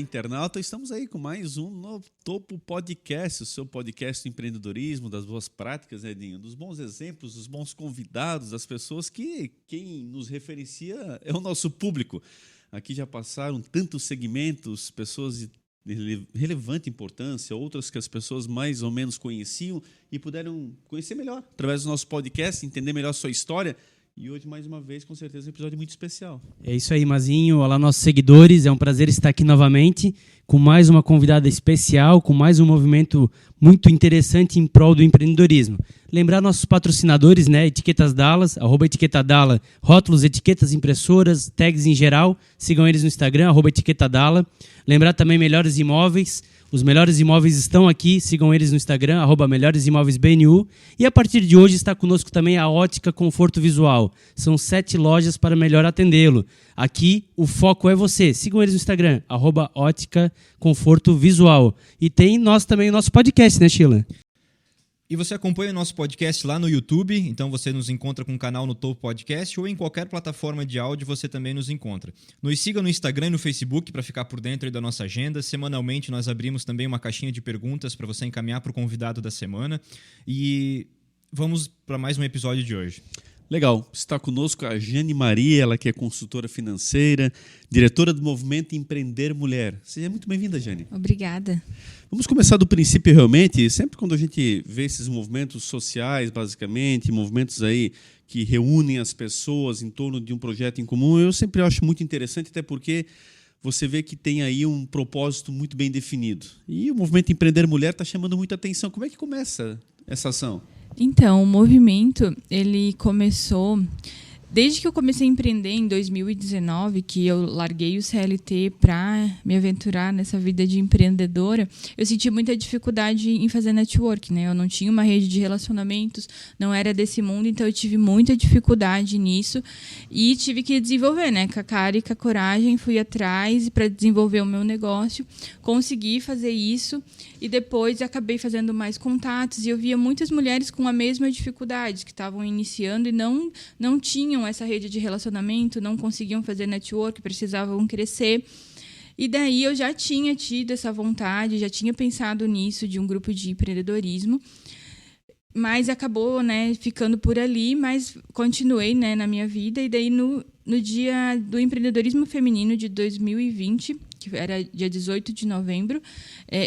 internauta, estamos aí com mais um no Topo Podcast, o seu podcast do empreendedorismo, das boas práticas, né, Edinho? Dos bons exemplos, dos bons convidados, das pessoas que quem nos referencia é o nosso público. Aqui já passaram tantos segmentos, pessoas de relevante importância, outras que as pessoas mais ou menos conheciam e puderam conhecer melhor através do nosso podcast, entender melhor a sua história. E hoje, mais uma vez, com certeza, um episódio muito especial. É isso aí, Mazinho. Olá, nossos seguidores. É um prazer estar aqui novamente com mais uma convidada especial, com mais um movimento muito interessante em prol do empreendedorismo. Lembrar nossos patrocinadores, né? Etiquetas Dallas, @etiquetadala, rótulos, etiquetas, impressoras, tags em geral. Sigam eles no Instagram, @etiquetadala. Lembrar também Melhores Imóveis. Os Melhores Imóveis estão aqui, sigam eles no Instagram, @melhoresimóveisbnu. E a partir de hoje está conosco também a Ótica Conforto Visual. São 7 lojas para melhor atendê-lo. Aqui o foco é você. Sigam eles no Instagram, @Ótica Conforto Visual. E tem nós também o nosso podcast, né, Sheila? E você acompanha o nosso podcast lá no YouTube, então você nos encontra com o canal no Topo Podcast ou em qualquer plataforma de áudio você também nos encontra. Nos siga no Instagram e no Facebook para ficar por dentro aí da nossa agenda. Semanalmente nós abrimos também uma caixinha de perguntas para você encaminhar para o convidado da semana. E vamos para mais um episódio de hoje. Legal, está conosco a Jane Maria, ela que é consultora financeira, diretora do movimento Empreender Mulher. Seja muito bem-vinda, Jane. Obrigada. Vamos começar do princípio realmente, sempre quando a gente vê esses movimentos sociais, basicamente, movimentos aí que reúnem as pessoas em torno de um projeto em comum, eu sempre acho muito interessante, até porque você vê que tem aí um propósito muito bem definido. E o movimento Empreender Mulher está chamando muita atenção. Como é que começa essa ação? Então, o movimento, ele começou... Desde que eu comecei a empreender em 2019, que eu larguei o CLT para me aventurar nessa vida de empreendedora, eu senti muita dificuldade em fazer network, né? Eu não tinha uma rede de relacionamentos, não era desse mundo, então eu tive muita dificuldade nisso e tive que desenvolver, né? Com a cara e com a coragem, fui atrás para desenvolver o meu negócio, consegui fazer isso e depois acabei fazendo mais contatos e eu via muitas mulheres com a mesma dificuldade, que estavam iniciando e não tinham essa rede de relacionamento, não conseguiam fazer network, precisavam crescer. E daí eu já tinha tido essa vontade, já tinha pensado nisso, de um grupo de empreendedorismo, mas acabou, né, ficando por ali, mas continuei, né, na minha vida. E daí no dia do empreendedorismo feminino de 2020, que era dia 18 de novembro,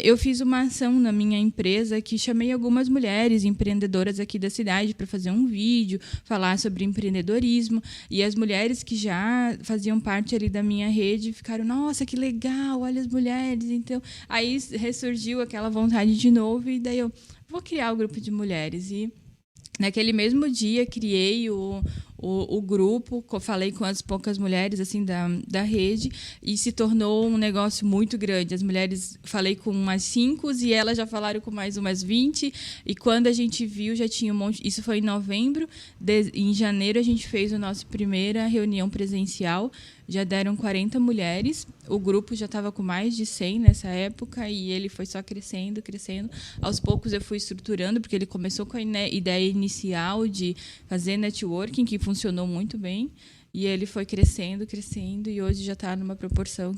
eu fiz uma ação na minha empresa que chamei algumas mulheres empreendedoras aqui da cidade para fazer um vídeo, falar sobre empreendedorismo. E as mulheres que já faziam parte ali da minha rede ficaram, nossa, que legal, olha as mulheres. Então, aí ressurgiu aquela vontade de novo e daí eu vou criar o grupo de mulheres. E naquele mesmo dia criei o grupo, falei com as poucas mulheres assim da rede e se tornou um negócio muito grande. As mulheres, falei com umas 5 e elas já falaram com mais umas 20 e quando a gente viu já tinha um monte. Isso foi em novembro, em janeiro a gente fez a nossa primeira reunião presencial, já deram 40 mulheres, o grupo já estava com mais de 100 nessa época e ele foi só crescendo. Aos poucos eu fui estruturando, porque ele começou com a ideia inicial de fazer networking, que funcionou muito bem, e ele foi crescendo e hoje já está numa proporção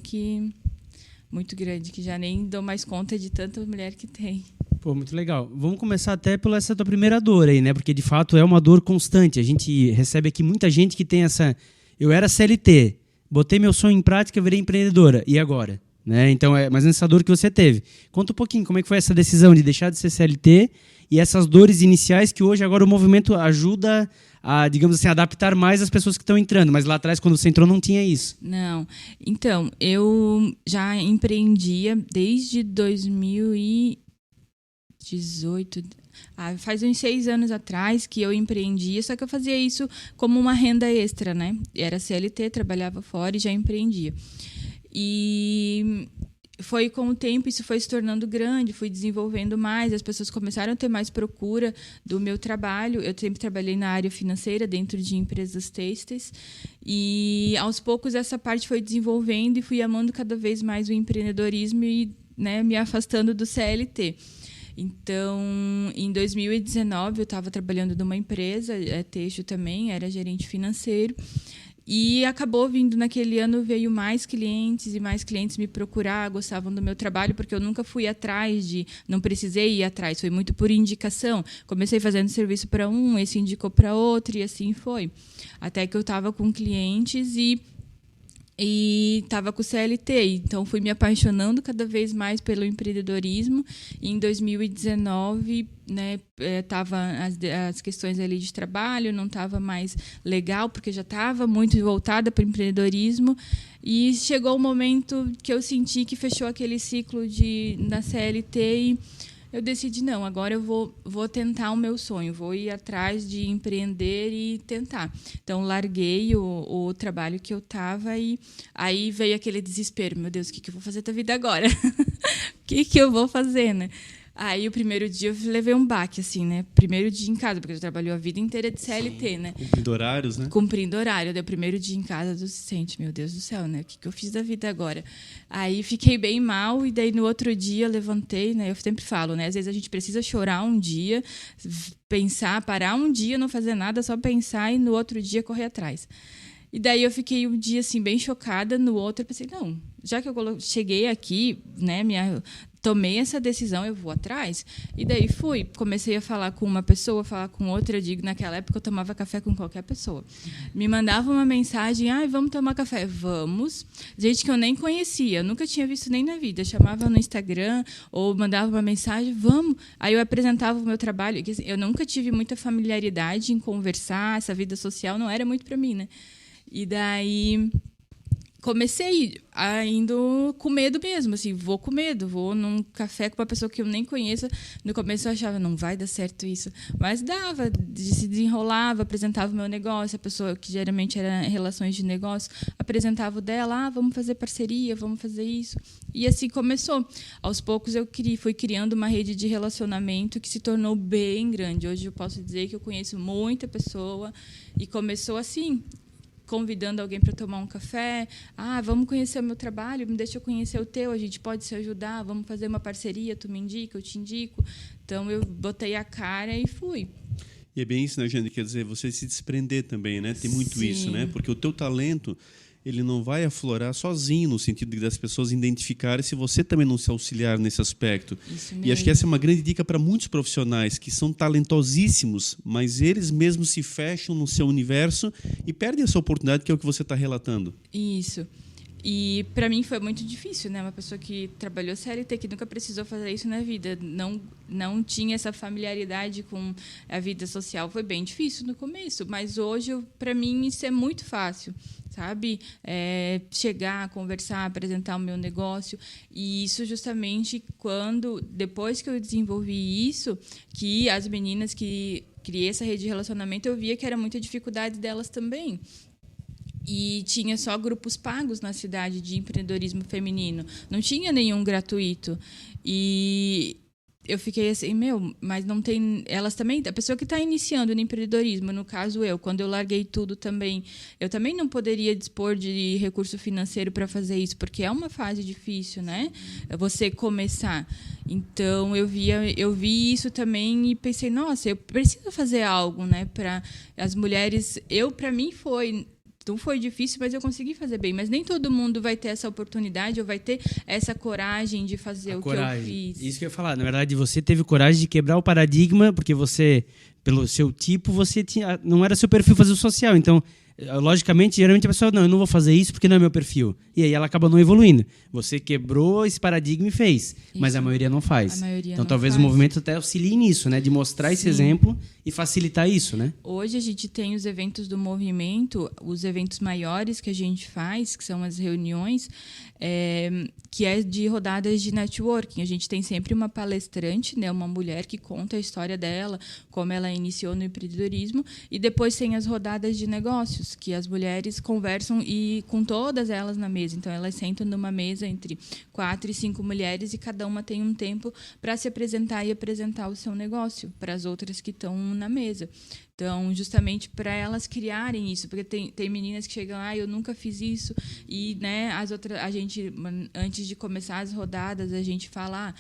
muito grande, que já nem dou mais conta de tanta mulher que tem. Pô, muito legal. Vamos começar até pela essa tua primeira dor aí, né? Porque de fato é uma dor constante. A gente recebe aqui muita gente que tem essa... Eu era CLT, botei meu sonho em prática, virei empreendedora. E agora? Né? Então, mas essa dor que você teve. Conta um pouquinho como é que foi essa decisão de deixar de ser CLT e essas dores iniciais que hoje agora o movimento ajuda a, digamos assim, adaptar mais as pessoas que estão entrando. Mas lá atrás, quando você entrou, não tinha isso. Não. Então, eu já empreendia desde 2018... faz uns 6 anos atrás que eu empreendia, só que eu fazia isso como uma renda extra, né? Era CLT, trabalhava fora e já empreendia. E foi com o tempo, isso foi se tornando grande, fui desenvolvendo mais, as pessoas começaram a ter mais procura do meu trabalho. Eu sempre trabalhei na área financeira, dentro de empresas têxteis, e aos poucos essa parte foi desenvolvendo e fui amando cada vez mais o empreendedorismo e, né, me afastando do CLT. Então, em 2019, eu estava trabalhando numa empresa, têxtil também, era gerente financeiro. E acabou vindo, naquele ano, veio mais clientes e mais clientes me procurar, gostavam do meu trabalho, porque eu nunca fui atrás não precisei ir atrás, foi muito por indicação. Comecei fazendo serviço para um, esse indicou para outro, e assim foi. Até que eu estava com clientes e estava com o CLT, então fui me apaixonando cada vez mais pelo empreendedorismo. E em 2019, né, tava as questões ali de trabalho, não estava mais legal, porque já estava muito voltada para o empreendedorismo, e chegou o momento que eu senti que fechou aquele ciclo da CLT e eu decidi, não, agora eu vou tentar o meu sonho, vou ir atrás de empreender e tentar. Então, larguei o trabalho que eu estava e aí veio aquele desespero. Meu Deus, o que eu vou fazer da vida agora? O que eu vou fazer, né? Aí, o primeiro dia, eu levei um baque, assim, né? Primeiro dia em casa, porque eu trabalhei a vida inteira de CLT, né? Cumprindo horários, né? Cumprindo horário. Daí, o primeiro dia em casa, tu se sente, meu Deus do céu, né? O que eu fiz da vida agora? Aí, fiquei bem mal e daí, no outro dia, levantei, né? Eu sempre falo, né? Às vezes, a gente precisa chorar um dia, pensar, parar um dia, não fazer nada, só pensar e, no outro dia, correr atrás. E daí, eu fiquei um dia, assim, bem chocada. No outro, eu pensei, não, já que eu cheguei aqui, né? Tomei essa decisão, eu vou atrás. E daí comecei a falar com uma pessoa, falar com outra. Eu digo, naquela época eu tomava café com qualquer pessoa. Me mandava uma mensagem, vamos tomar café. Vamos. Gente que eu nem conhecia, eu nunca tinha visto nem na vida. Eu chamava no Instagram ou mandava uma mensagem, vamos. Aí eu apresentava o meu trabalho. Eu nunca tive muita familiaridade em conversar, essa vida social não era muito para mim, né? E daí comecei indo com medo mesmo, assim, vou com medo, vou num café com uma pessoa que eu nem conheço. No começo eu achava, não vai dar certo isso, mas dava, se desenrolava, apresentava o meu negócio, a pessoa que geralmente era relações de negócio, apresentava o dela, vamos fazer parceria, vamos fazer isso. E assim começou. Aos poucos eu fui criando uma rede de relacionamento que se tornou bem grande. Hoje eu posso dizer que eu conheço muita pessoa e começou assim, convidando alguém para tomar um café. Vamos conhecer o meu trabalho, me deixa eu conhecer o teu, a gente pode se ajudar, vamos fazer uma parceria, tu me indica, eu te indico. Então, eu botei a cara e fui. E é bem isso, né, Jane? Quer dizer, você se desprender também, né? Tem muito Sim. isso, né? Porque o teu talento, ele não vai aflorar sozinho, no sentido de das pessoas identificarem se você também não se auxiliar nesse aspecto. Isso mesmo. E acho que essa é uma grande dica para muitos profissionais que são talentosíssimos, mas eles mesmos se fecham no seu universo e perdem essa oportunidade, que é o que você está relatando. Isso. E para mim foi muito difícil, né? Uma pessoa que trabalhou CLT, que nunca precisou fazer isso na vida, não tinha essa familiaridade com a vida social, foi bem difícil no começo. Mas hoje, para mim, isso é muito fácil, sabe? Chegar, conversar, apresentar o meu negócio. E isso justamente depois que eu desenvolvi isso, que as meninas que criei essa rede de relacionamento, eu via que era muita dificuldade delas também. E tinha só grupos pagos na cidade de empreendedorismo feminino. Não tinha nenhum gratuito. E eu fiquei assim, mas não tem... Elas também... A pessoa que está iniciando no empreendedorismo, no caso quando eu larguei tudo também, eu também não poderia dispor de recurso financeiro para fazer isso, porque é uma fase difícil, né? Você começar. Então, eu vi isso também e pensei, nossa, eu preciso fazer algo, né? Para as mulheres... Para mim, não foi difícil, mas eu consegui fazer bem. Mas nem todo mundo vai ter essa oportunidade ou vai ter essa coragem de fazer o que eu fiz. Isso que eu ia falar. Na verdade, você teve coragem de quebrar o paradigma, porque você, pelo seu tipo, não era seu perfil fazer o social. Então, logicamente, geralmente a pessoa, não, eu não vou fazer isso porque não é meu perfil. E aí ela acaba não evoluindo. Você quebrou esse paradigma e fez, mas a maioria não faz. Então talvez o movimento até auxilie nisso, né? De mostrar esse exemplo e facilitar isso, né? Hoje a gente tem os eventos do movimento, os eventos maiores que a gente faz, que são as reuniões, que é de rodadas de networking. A gente tem sempre uma palestrante, né? Uma mulher que conta a história dela, como ela iniciou no empreendedorismo, e depois tem as rodadas de negócios, que as mulheres conversam e com todas elas na mesa. Então, elas sentam numa mesa entre 4 e 5 mulheres e cada uma tem um tempo para se apresentar e apresentar o seu negócio para as outras que estão na mesa. Então, justamente para elas criarem isso, porque tem meninas que chegam lá, eu nunca fiz isso, e, né, a gente, antes de começar as rodadas, a gente fala,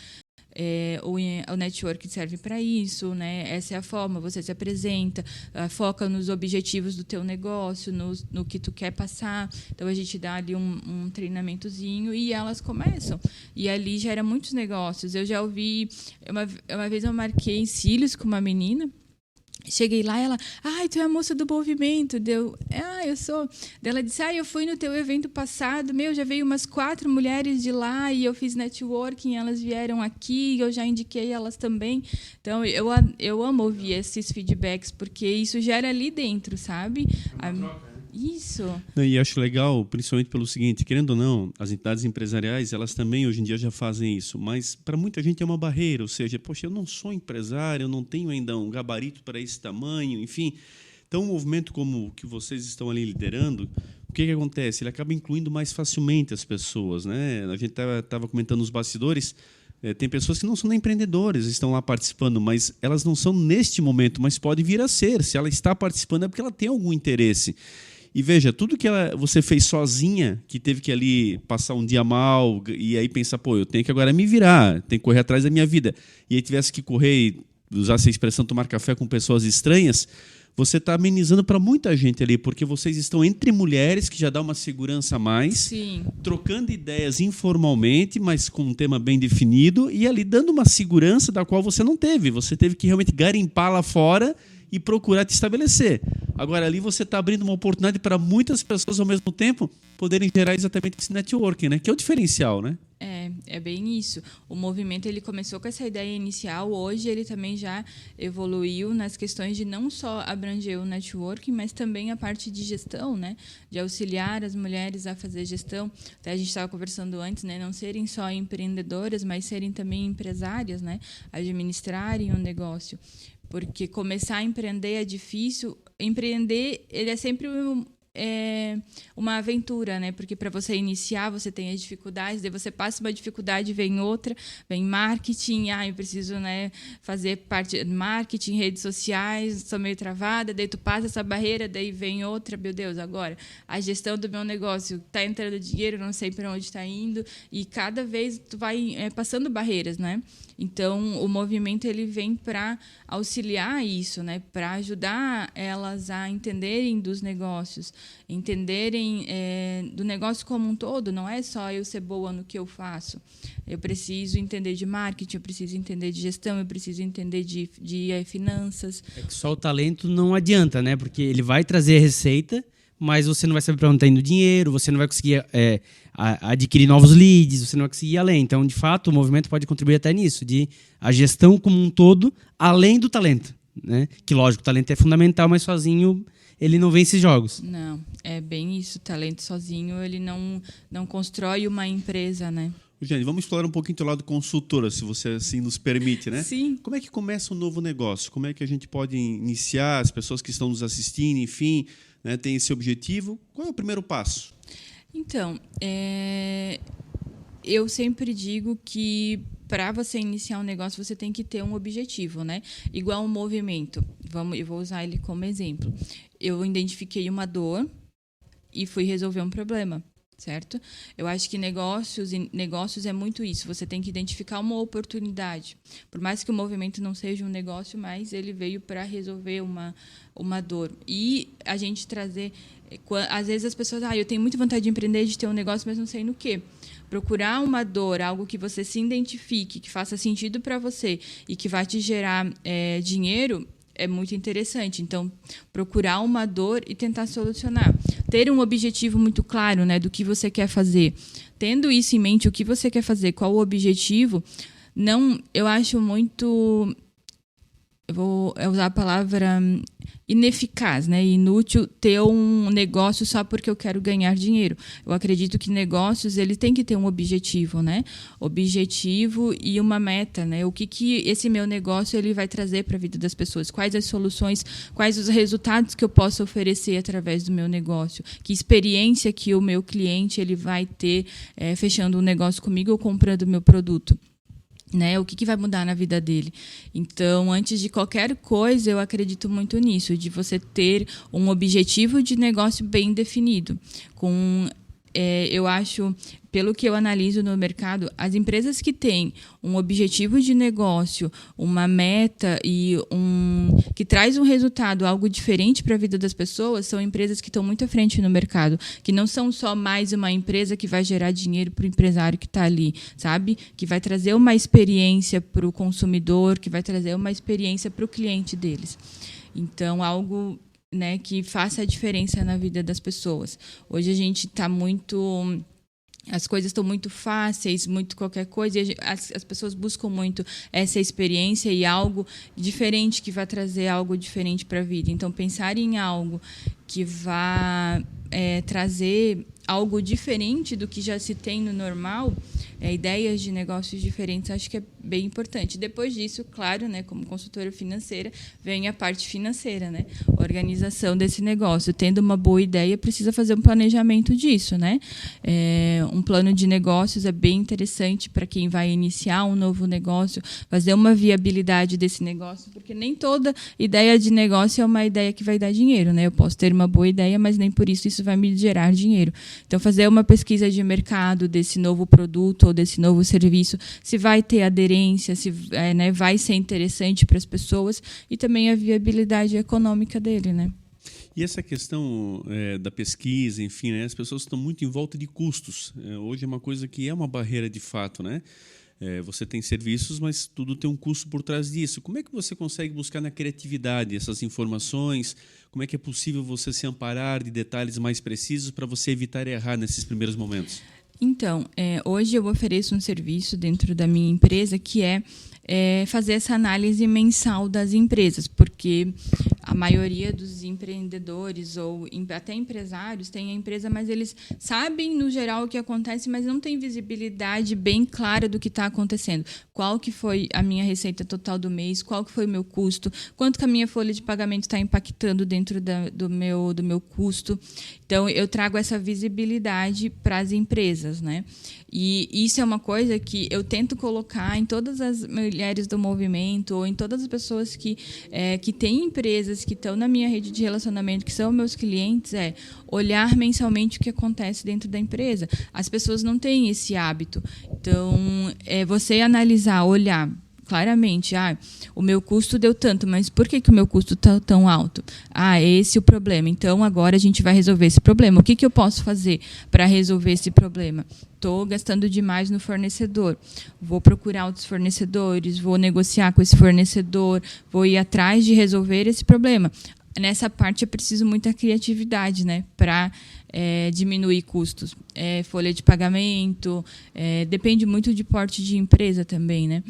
O network serve para isso, né? Essa é a forma, você se apresenta, foca nos objetivos do teu negócio, no que tu quer passar. Então, a gente dá ali um treinamentozinho e elas começam. E ali gera muitos negócios. Eu já ouvi... Uma vez eu marquei cílios com uma menina. Cheguei lá, ela, tu é a moça do movimento. Eu sou. Ela disse, eu fui no teu evento passado, já veio umas 4 mulheres de lá e eu fiz networking, elas vieram aqui, eu já indiquei elas também. Então, eu amo ouvir esses feedbacks, porque isso gera ali dentro, sabe? Isso. E acho legal, principalmente pelo seguinte, querendo ou não, as entidades empresariais, elas também hoje em dia já fazem isso, mas para muita gente é uma barreira, ou seja, poxa, eu não sou empresário, eu não tenho ainda um gabarito para esse tamanho, enfim. Então, um movimento como o que vocês estão ali liderando, o que acontece? Ele acaba incluindo mais facilmente as pessoas, né? A gente estava comentando nos bastidores, tem pessoas que não são nem empreendedores, estão lá participando, mas elas não são neste momento, mas pode vir a ser. Se ela está participando é porque ela tem algum interesse. E veja, tudo que você fez sozinha, que teve que ali passar um dia mal e aí pensar, eu tenho que agora me virar, tenho que correr atrás da minha vida. E aí tivesse que correr e usar essa expressão, tomar café com pessoas estranhas, você está amenizando para muita gente ali, porque vocês estão entre mulheres, que já dá uma segurança a mais, Sim. Trocando ideias informalmente, mas com um tema bem definido, e ali dando uma segurança da qual você não teve. Você teve que realmente garimpar lá fora e procurar te estabelecer. Agora, ali você está abrindo uma oportunidade para muitas pessoas ao mesmo tempo poderem gerar exatamente esse networking, né? Que é o diferencial, né? É bem isso. O movimento ele começou com essa ideia inicial, hoje ele também já evoluiu nas questões de não só abranger o networking, mas também a parte de gestão, né? De auxiliar as mulheres a fazer gestão. Até a gente estava conversando antes, né? Não serem só empreendedoras, mas serem também empresárias, né? Administrarem um negócio. Porque começar a empreender é difícil. Empreender, ele é sempre uma aventura, né? Porque para você iniciar, você tem as dificuldades, daí você passa uma dificuldade, vem outra, vem marketing, eu preciso, né, fazer parte de marketing, redes sociais, sou meio travada, daí tu passa essa barreira, daí vem outra, meu Deus, agora a gestão do meu negócio, está entrando dinheiro, não sei para onde está indo, e cada vez tu vai passando barreiras, né? Então, o movimento ele vem para auxiliar isso, né? Para ajudar elas a entenderem dos negócios, entenderem do negócio como um todo. Não é só eu ser boa no que eu faço. Eu preciso entender de marketing, eu preciso entender de gestão, eu preciso entender de finanças. É que só o talento não adianta, né? Porque ele vai trazer receita, mas você não vai saber para onde está indo o dinheiro, você não vai conseguir adquirir novos leads, você não vai conseguir ir além. Então, de fato, o movimento pode contribuir até nisso, de a gestão como um todo, além do talento, né? Que, lógico, o talento é fundamental, mas sozinho ele não vence jogos. Não, é bem isso. O talento sozinho, ele não constrói uma empresa, né? Gente, vamos explorar um pouquinho o teu lado consultora, se você assim nos permite, né? Sim. Como é que começa um novo negócio? Como é que a gente pode iniciar, as pessoas que estão nos assistindo, enfim, né, tem esse objetivo? Qual é o primeiro passo? Então, eu sempre digo que para você iniciar um negócio, você tem que ter um objetivo, né? Igual um movimento. Eu vou usar ele como exemplo. Eu identifiquei uma dor e fui resolver um problema. Certo? Eu acho que negócios é muito isso. Você tem que identificar uma oportunidade. Por mais que o movimento não seja um negócio, mas ele veio para resolver uma dor. E a gente trazer... Às vezes as pessoas... eu tenho muita vontade de empreender, de ter um negócio, mas não sei no quê. Procurar uma dor, algo que você se identifique, que faça sentido para você e que vai te gerar dinheiro... é muito interessante. Então, procurar uma dor e tentar solucionar. Ter um objetivo muito claro, né, do que você quer fazer. Tendo isso em mente, o que você quer fazer, qual o objetivo, eu acho muito... Eu vou usar a palavra ineficaz, né? Inútil ter um negócio só porque eu quero ganhar dinheiro. Eu acredito que negócios ele tem que ter um objetivo, né? Objetivo e uma meta, né? O que esse meu negócio ele vai trazer para a vida das pessoas? Quais as soluções? Quais os resultados que eu posso oferecer através do meu negócio? Que experiência que o meu cliente ele vai ter fechando um negócio comigo ou comprando o meu produto? Né? O que vai mudar na vida dele. Então, antes de qualquer coisa, eu acredito muito nisso, de você ter um objetivo de negócio bem definido, com eu acho, pelo que eu analiso no mercado, as empresas que têm um objetivo de negócio, uma meta e que traz um resultado, algo diferente para a vida das pessoas, são empresas que estão muito à frente no mercado, que não são só mais uma empresa que vai gerar dinheiro para o empresário que está ali, sabe? Que vai trazer uma experiência para o consumidor, que vai trazer uma experiência para o cliente deles. Então, algo, né, que faça a diferença na vida das pessoas. Hoje a gente está muito... As coisas estão muito fáceis, muito qualquer coisa, e as pessoas buscam muito essa experiência e algo diferente que vai trazer algo diferente para a vida. Então, pensar em algo que vá trazer algo diferente do que já se tem no normal, ideias de negócios diferentes, acho que é bem importante. Depois disso, claro, né, como consultora financeira, vem a parte financeira, né? Organização desse negócio. Tendo uma boa ideia, precisa fazer um planejamento disso, né? Um plano de negócios é bem interessante para quem vai iniciar um novo negócio, fazer uma viabilidade desse negócio, porque nem toda ideia de negócio é uma ideia que vai dar dinheiro, né? Eu posso ter uma boa ideia, mas nem por isso vai me gerar dinheiro. Então, fazer uma pesquisa de mercado desse novo produto ou desse novo serviço, se vai ter aderência, se né, vai ser interessante para as pessoas, e também a viabilidade econômica dele, né? E essa questão da pesquisa, enfim, né, as pessoas estão muito em volta de custos. Hoje é uma coisa que é uma barreira de fato, né? Você tem serviços, mas tudo tem um custo por trás disso. Como é que você consegue buscar na criatividade essas informações? Como é que é possível você se amparar de detalhes mais precisos para você evitar errar nesses primeiros momentos? Então, hoje eu ofereço um serviço dentro da minha empresa que é fazer essa análise mensal das empresas, porque a maioria dos empreendedores ou até empresários tem a empresa, mas eles sabem, no geral, o que acontece, mas não tem visibilidade bem clara do que está acontecendo. Qual que foi a minha receita total do mês, qual que foi o meu custo, quanto que a minha folha de pagamento está impactando dentro do meu custo. Então, eu trago essa visibilidade para as empresas, né? E isso é uma coisa que eu tento colocar em todas as mulheres do movimento ou em todas as pessoas que têm empresas, que estão na minha rede de relacionamento, que são meus clientes, olhar mensalmente o que acontece dentro da empresa. As pessoas não têm esse hábito. Então, você analisar, olhar claramente, o meu custo deu tanto, mas por que o meu custo está tão alto? Esse é o problema. Então, agora a gente vai resolver esse problema. O que eu posso fazer para resolver esse problema? Estou gastando demais no fornecedor. Vou procurar outros fornecedores, vou negociar com esse fornecedor, vou ir atrás de resolver esse problema. Nessa parte, é preciso muita criatividade, né, para diminuir custos. Folha de pagamento, depende muito de porte de empresa também, né?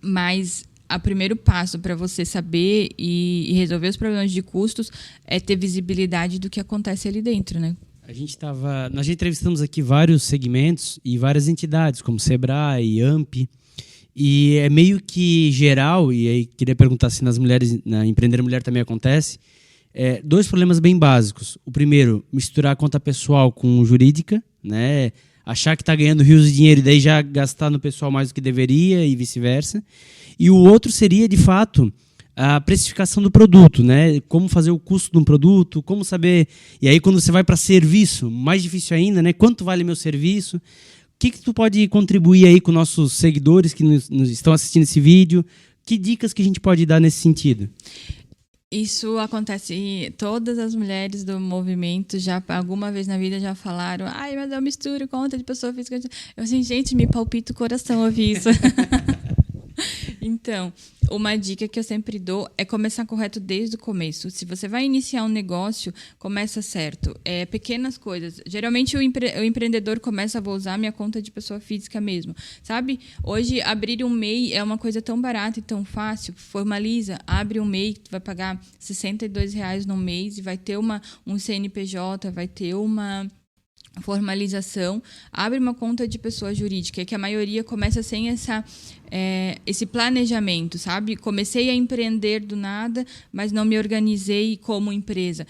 Mas o primeiro passo para você saber e resolver os problemas de custos é ter visibilidade do que acontece ali dentro, né? Nós já entrevistamos aqui vários segmentos e várias entidades, como Sebrae, AMP, e é meio que geral, e aí queria perguntar se nas mulheres, na Empreender Mulher também acontece, dois problemas bem básicos. O primeiro, misturar a conta pessoal com jurídica, né? Achar que está ganhando rios de dinheiro e daí já gastar no pessoal mais do que deveria e vice-versa. E o outro seria, de fato, a precificação do produto, né? Como fazer o custo de um produto, como saber... E aí, quando você vai para serviço, mais difícil ainda, né? Quanto vale meu serviço? O que tu pode contribuir aí com nossos seguidores que nos estão assistindo esse vídeo? Que dicas que a gente pode dar nesse sentido? Isso acontece, todas as mulheres do movimento já alguma vez na vida já falaram, mas eu misturo conta de pessoa física. Eu assim, gente, me palpita o coração ouvir isso. Então, uma dica que eu sempre dou é começar correto desde o começo. Se você vai iniciar um negócio, começa certo. Pequenas coisas. Geralmente o empreendedor começa a usar minha conta de pessoa física mesmo. Sabe? Hoje, abrir um MEI é uma coisa tão barata e tão fácil. Formaliza, abre um MEI, tu vai pagar R$62 no mês e vai ter um CNPJ, vai ter uma formalização, abre uma conta de pessoa jurídica, que a maioria começa sem esse planejamento, sabe? Comecei a empreender do nada, mas não me organizei como empresa.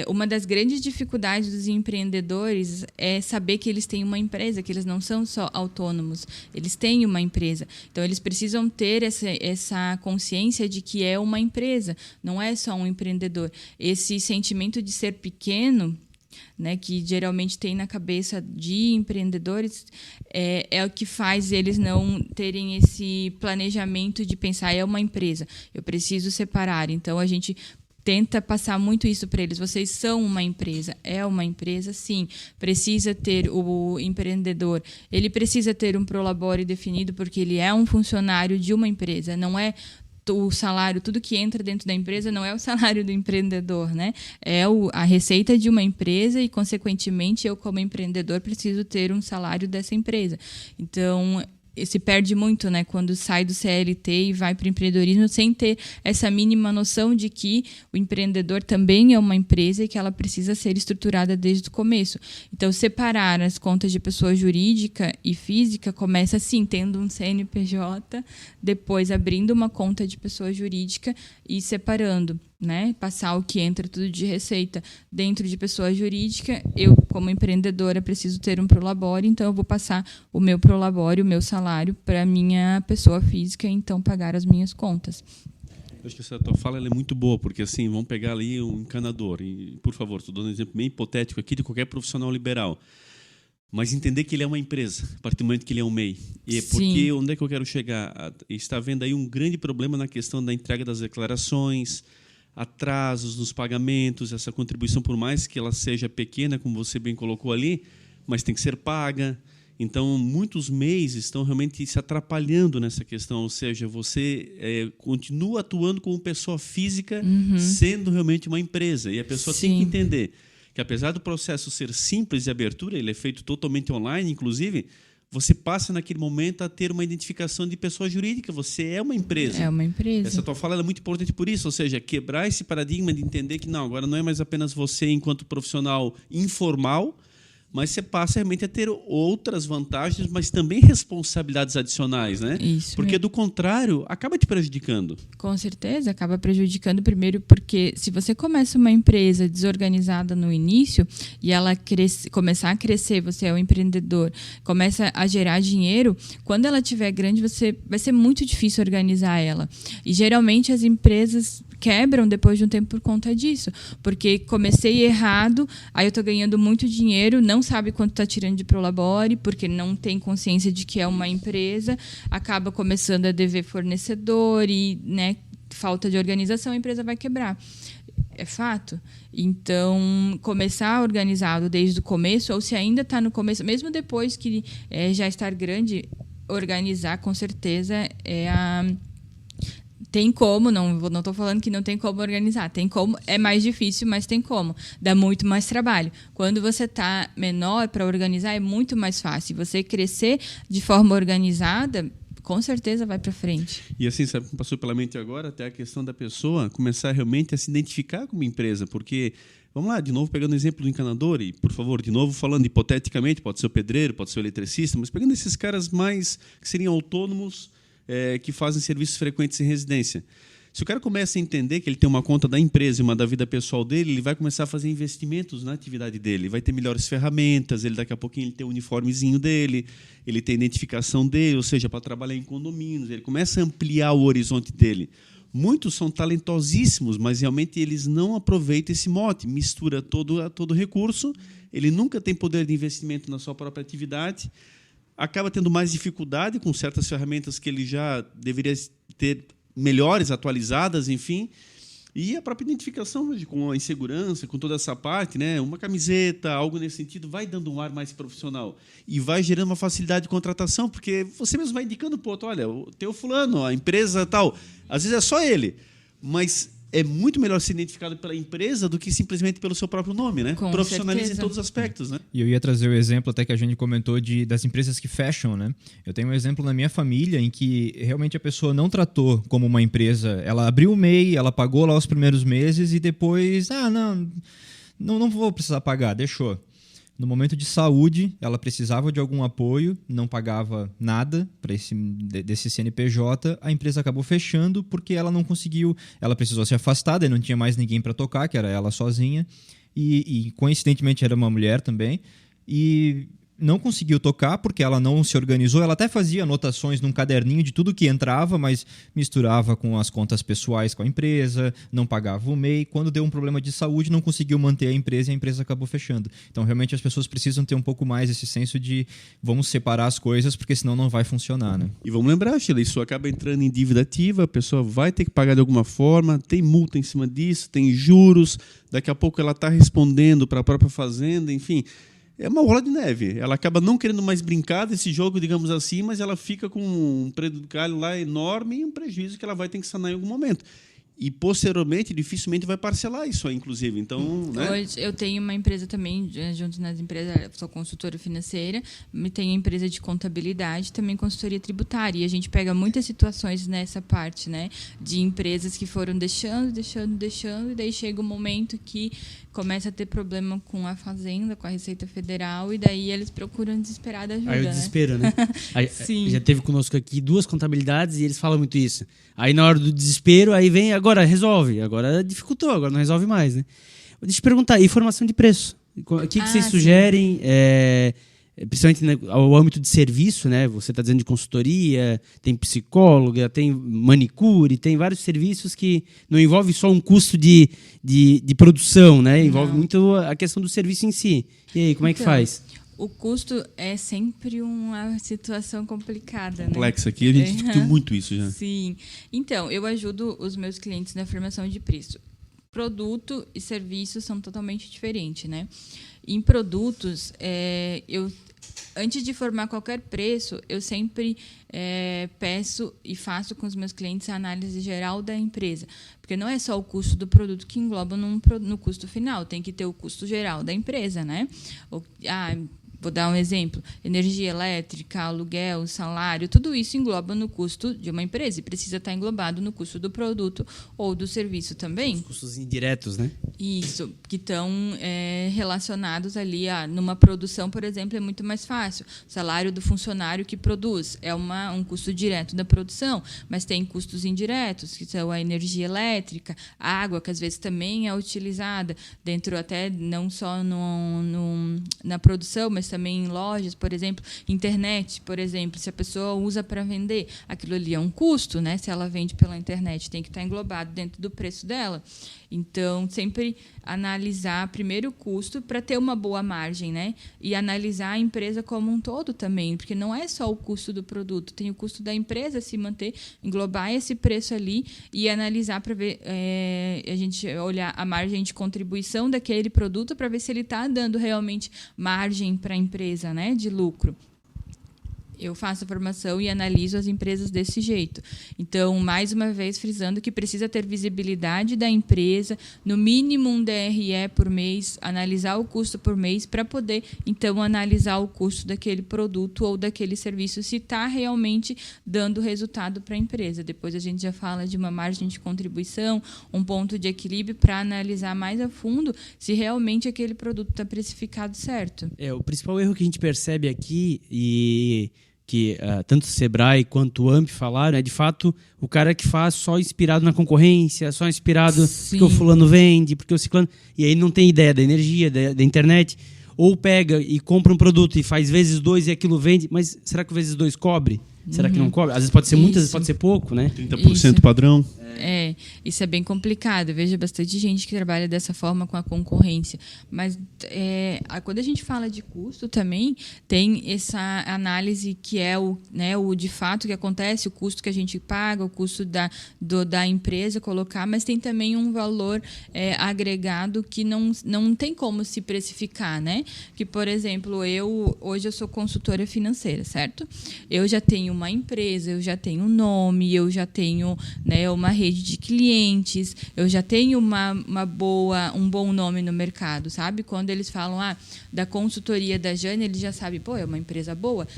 Uma das grandes dificuldades dos empreendedores é saber que eles têm uma empresa, que eles não são só autônomos, eles têm uma empresa. Então, eles precisam ter essa consciência de que é uma empresa, não é só um empreendedor. Esse sentimento de ser pequeno né, que geralmente tem na cabeça de empreendedores, é o que faz eles não terem esse planejamento de pensar, é uma empresa, eu preciso separar. Então, a gente tenta passar muito isso para eles. Vocês são uma empresa. É uma empresa, sim. Precisa ter o empreendedor. Ele precisa ter um prolabore definido porque ele é um funcionário de uma empresa. Não é o salário, tudo que entra dentro da empresa não é o salário do empreendedor, né? É a receita de uma empresa e, consequentemente, eu, como empreendedor, preciso ter um salário dessa empresa. Então, se perde muito, né, quando sai do CLT e vai para o empreendedorismo sem ter essa mínima noção de que o empreendedor também é uma empresa e que ela precisa ser estruturada desde o começo. Então, separar as contas de pessoa jurídica e física começa assim, tendo um CNPJ, depois abrindo uma conta de pessoa jurídica e separando, né? Passar o que entra tudo de receita dentro de pessoa jurídica. Eu, como empreendedora, preciso ter um prolabore, então eu vou passar o meu prolabore, o meu salário para a minha pessoa física e então pagar as minhas contas. Eu acho que essa tua fala ela é muito boa, porque assim, vamos pegar ali um encanador, e por favor, estou dando um exemplo bem hipotético aqui de qualquer profissional liberal, mas entender que ele é uma empresa, a partir do momento que ele é um MEI. E é porque onde é que eu quero chegar? Está havendo aí um grande problema na questão da entrega das declarações, atrasos nos pagamentos, essa contribuição, por mais que ela seja pequena, como você bem colocou ali, mas tem que ser paga. Então, muitos MEIs estão realmente se atrapalhando nessa questão, ou seja, você continua atuando como pessoa física, sendo realmente uma empresa. E a pessoa tem que entender que, apesar do processo ser simples de abertura, ele é feito totalmente online, inclusive, você passa naquele momento a ter uma identificação de pessoa jurídica. Você é uma empresa. É uma empresa. Essa tua fala é muito importante por isso, ou seja, quebrar esse paradigma de entender que não, agora não é mais apenas você enquanto profissional informal, mas você passa realmente a ter outras vantagens, mas também responsabilidades adicionais, né? Isso. Porque, do contrário, acaba te prejudicando. Com certeza, acaba prejudicando primeiro porque se você começa uma empresa desorganizada no início e ela começar a crescer, você é um empreendedor, começa a gerar dinheiro, quando ela estiver grande, vai ser muito difícil organizar ela. E, geralmente, as empresas quebram depois de um tempo por conta disso. Porque comecei errado, aí eu estou ganhando muito dinheiro, não sabe quanto está tirando de prolabore, porque não tem consciência de que é uma empresa, acaba começando a dever fornecedor e, né, falta de organização, a empresa vai quebrar. É fato. Então, começar organizado desde o começo, ou se ainda está no começo, mesmo depois que já estar grande, organizar, com certeza, tem como, não estou falando que não tem como organizar. Tem como, é mais difícil, mas tem como. Dá muito mais trabalho. Quando você está menor, para organizar é muito mais fácil. Você crescer de forma organizada, com certeza vai para frente. E assim, sabe, passou pela mente agora até a questão da pessoa começar realmente a se identificar como empresa, porque, vamos lá, de novo pegando o exemplo do encanador, e por favor, de novo falando hipoteticamente, pode ser o pedreiro, pode ser o eletricista, mas pegando esses caras mais que seriam autônomos, que fazem serviços frequentes em residência. Se o cara começa a entender que ele tem uma conta da empresa e uma da vida pessoal dele, ele vai começar a fazer investimentos na atividade dele, vai ter melhores ferramentas, ele daqui a pouquinho ele tem o uniformezinho dele, ele tem a identificação dele, ou seja, para trabalhar em condomínios, ele começa a ampliar o horizonte dele. Muitos são talentosíssimos, mas realmente eles não aproveitam esse mote, mistura todo recurso, ele nunca tem poder de investimento na sua própria atividade, acaba tendo mais dificuldade com certas ferramentas que ele já deveria ter melhores, atualizadas, enfim. E a própria identificação com a insegurança, com toda essa parte, né? Uma camiseta, algo nesse sentido, vai dando um ar mais profissional. E vai gerando uma facilidade de contratação, porque você mesmo vai indicando para o outro, olha, tem o fulano, a empresa tal. Às vezes é só ele, mas é muito melhor ser identificado pela empresa do que simplesmente pelo seu próprio nome, né? Com Profissionaliza certeza. em todos os aspectos, né? E eu ia trazer o exemplo até que a gente comentou das empresas que fecham, né? Eu tenho um exemplo na minha família em que realmente a pessoa não tratou como uma empresa. Ela abriu o MEI, ela pagou lá os primeiros meses e depois, não vou precisar pagar, deixou. No momento de saúde, ela precisava de algum apoio, não pagava nada desse CNPJ, a empresa acabou fechando porque ela não conseguiu, ela precisou se afastar, daí não tinha mais ninguém para tocar, que era ela sozinha, e coincidentemente era uma mulher também, e não conseguiu tocar porque ela não se organizou. Ela até fazia anotações num caderninho de tudo que entrava, mas misturava com as contas pessoais com a empresa, não pagava o MEI. Quando deu um problema de saúde, não conseguiu manter a empresa e a empresa acabou fechando. Então, realmente, as pessoas precisam ter um pouco mais esse senso de vamos separar as coisas, porque senão não vai funcionar, né? E vamos lembrar, Sheila, isso acaba entrando em dívida ativa, a pessoa vai ter que pagar de alguma forma, tem multa em cima disso, tem juros, daqui a pouco ela está respondendo para a própria fazenda, enfim... É uma bola de neve. Ela acaba não querendo mais brincar desse jogo, digamos assim, mas ela fica com um predicado lá enorme e um prejuízo que ela vai ter que sanar em algum momento. E, posteriormente, dificilmente vai parcelar isso aí, inclusive. Então, né? Hoje eu tenho uma empresa também, junto nas empresas, sou consultora financeira, tenho empresa de contabilidade, também consultoria tributária. E a gente pega muitas situações nessa parte, né? De empresas que foram deixando, e daí chega um momento que começa a ter problema com a Fazenda, com a Receita Federal, e daí eles procuram desesperada ajuda. Aí o desespero, né? Aí, Sim. já teve conosco aqui 2 contabilidades e eles falam muito isso. Aí na hora do desespero, aí vem, agora resolve. Agora dificultou, agora não resolve mais, né? Deixa eu te perguntar, e formação de preço? O que vocês sugerem? Principalmente ao âmbito de serviço, né? Você está dizendo de consultoria, tem psicóloga, tem manicure, tem vários serviços que não envolve só um custo de produção, né? Envolve muito a questão do serviço em si. E aí, como é que faz? O custo é sempre uma situação complicada, Complexa aqui, a gente discutiu muito isso já. Sim. Então, eu ajudo os meus clientes na formação de preço. Produto e serviço são totalmente diferentes, né? Em produtos, antes de formar qualquer preço, eu sempre peço e faço com os meus clientes a análise geral da empresa. Porque não é só o custo do produto que engloba no custo final, tem que ter o custo geral da empresa, né? Vou dar um exemplo. Energia elétrica, aluguel, salário, tudo isso engloba no custo de uma empresa e precisa estar englobado no custo do produto ou do serviço também. Os custos indiretos, né? Isso, que estão relacionados ali numa produção, por exemplo, é muito mais fácil. O salário do funcionário que produz é um custo direto da produção, mas tem custos indiretos, que são a energia elétrica, a água, que às vezes também é utilizada dentro até não só na produção, mas também em lojas, por exemplo, internet, por exemplo, se a pessoa usa para vender, aquilo ali é um custo, né? Se ela vende pela internet, tem que estar englobado dentro do preço dela. Então, sempre analisar primeiro o custo para ter uma boa margem, né? E analisar a empresa como um todo também, porque não é só o custo do produto, tem o custo da empresa se manter, englobar esse preço ali e analisar para ver, a gente olhar a margem de contribuição daquele produto para ver se ele está dando realmente margem para a empresa, né? De lucro. Eu faço a formação e analiso as empresas desse jeito. Então, mais uma vez, frisando que precisa ter visibilidade da empresa, no mínimo um DRE por mês, analisar o custo por mês, para poder, então, analisar o custo daquele produto ou daquele serviço, se está realmente dando resultado para a empresa. Depois a gente já fala de uma margem de contribuição, um ponto de equilíbrio para analisar mais a fundo se realmente aquele produto está precificado certo. O principal erro que a gente percebe aqui e que tanto o Sebrae quanto o AMP falaram, é de fato o cara que faz só inspirado na concorrência, só inspirado porque o fulano vende, porque o ciclano... E aí não tem ideia da energia, da internet. Ou pega e compra um produto e faz vezes 2 e aquilo vende, mas será que o vezes 2 cobre? Será que não cobre? Às vezes pode ser muito, às vezes pode ser pouco, né? 30% Isso. padrão. Isso é bem complicado. Eu vejo bastante gente que trabalha dessa forma com a concorrência. Mas quando a gente fala de custo também, tem essa análise que é o de fato que acontece, o custo que a gente paga, o custo da empresa colocar, mas tem também um valor agregado que não tem como se precificar, né? Que, por exemplo, hoje eu sou consultora financeira, certo? Eu já tenho uma empresa, eu já tenho um nome, eu já tenho, né, uma rede de clientes, eu já tenho um bom nome no mercado, sabe? Quando eles falam da consultoria da Jane, eles já sabem, é uma empresa boa.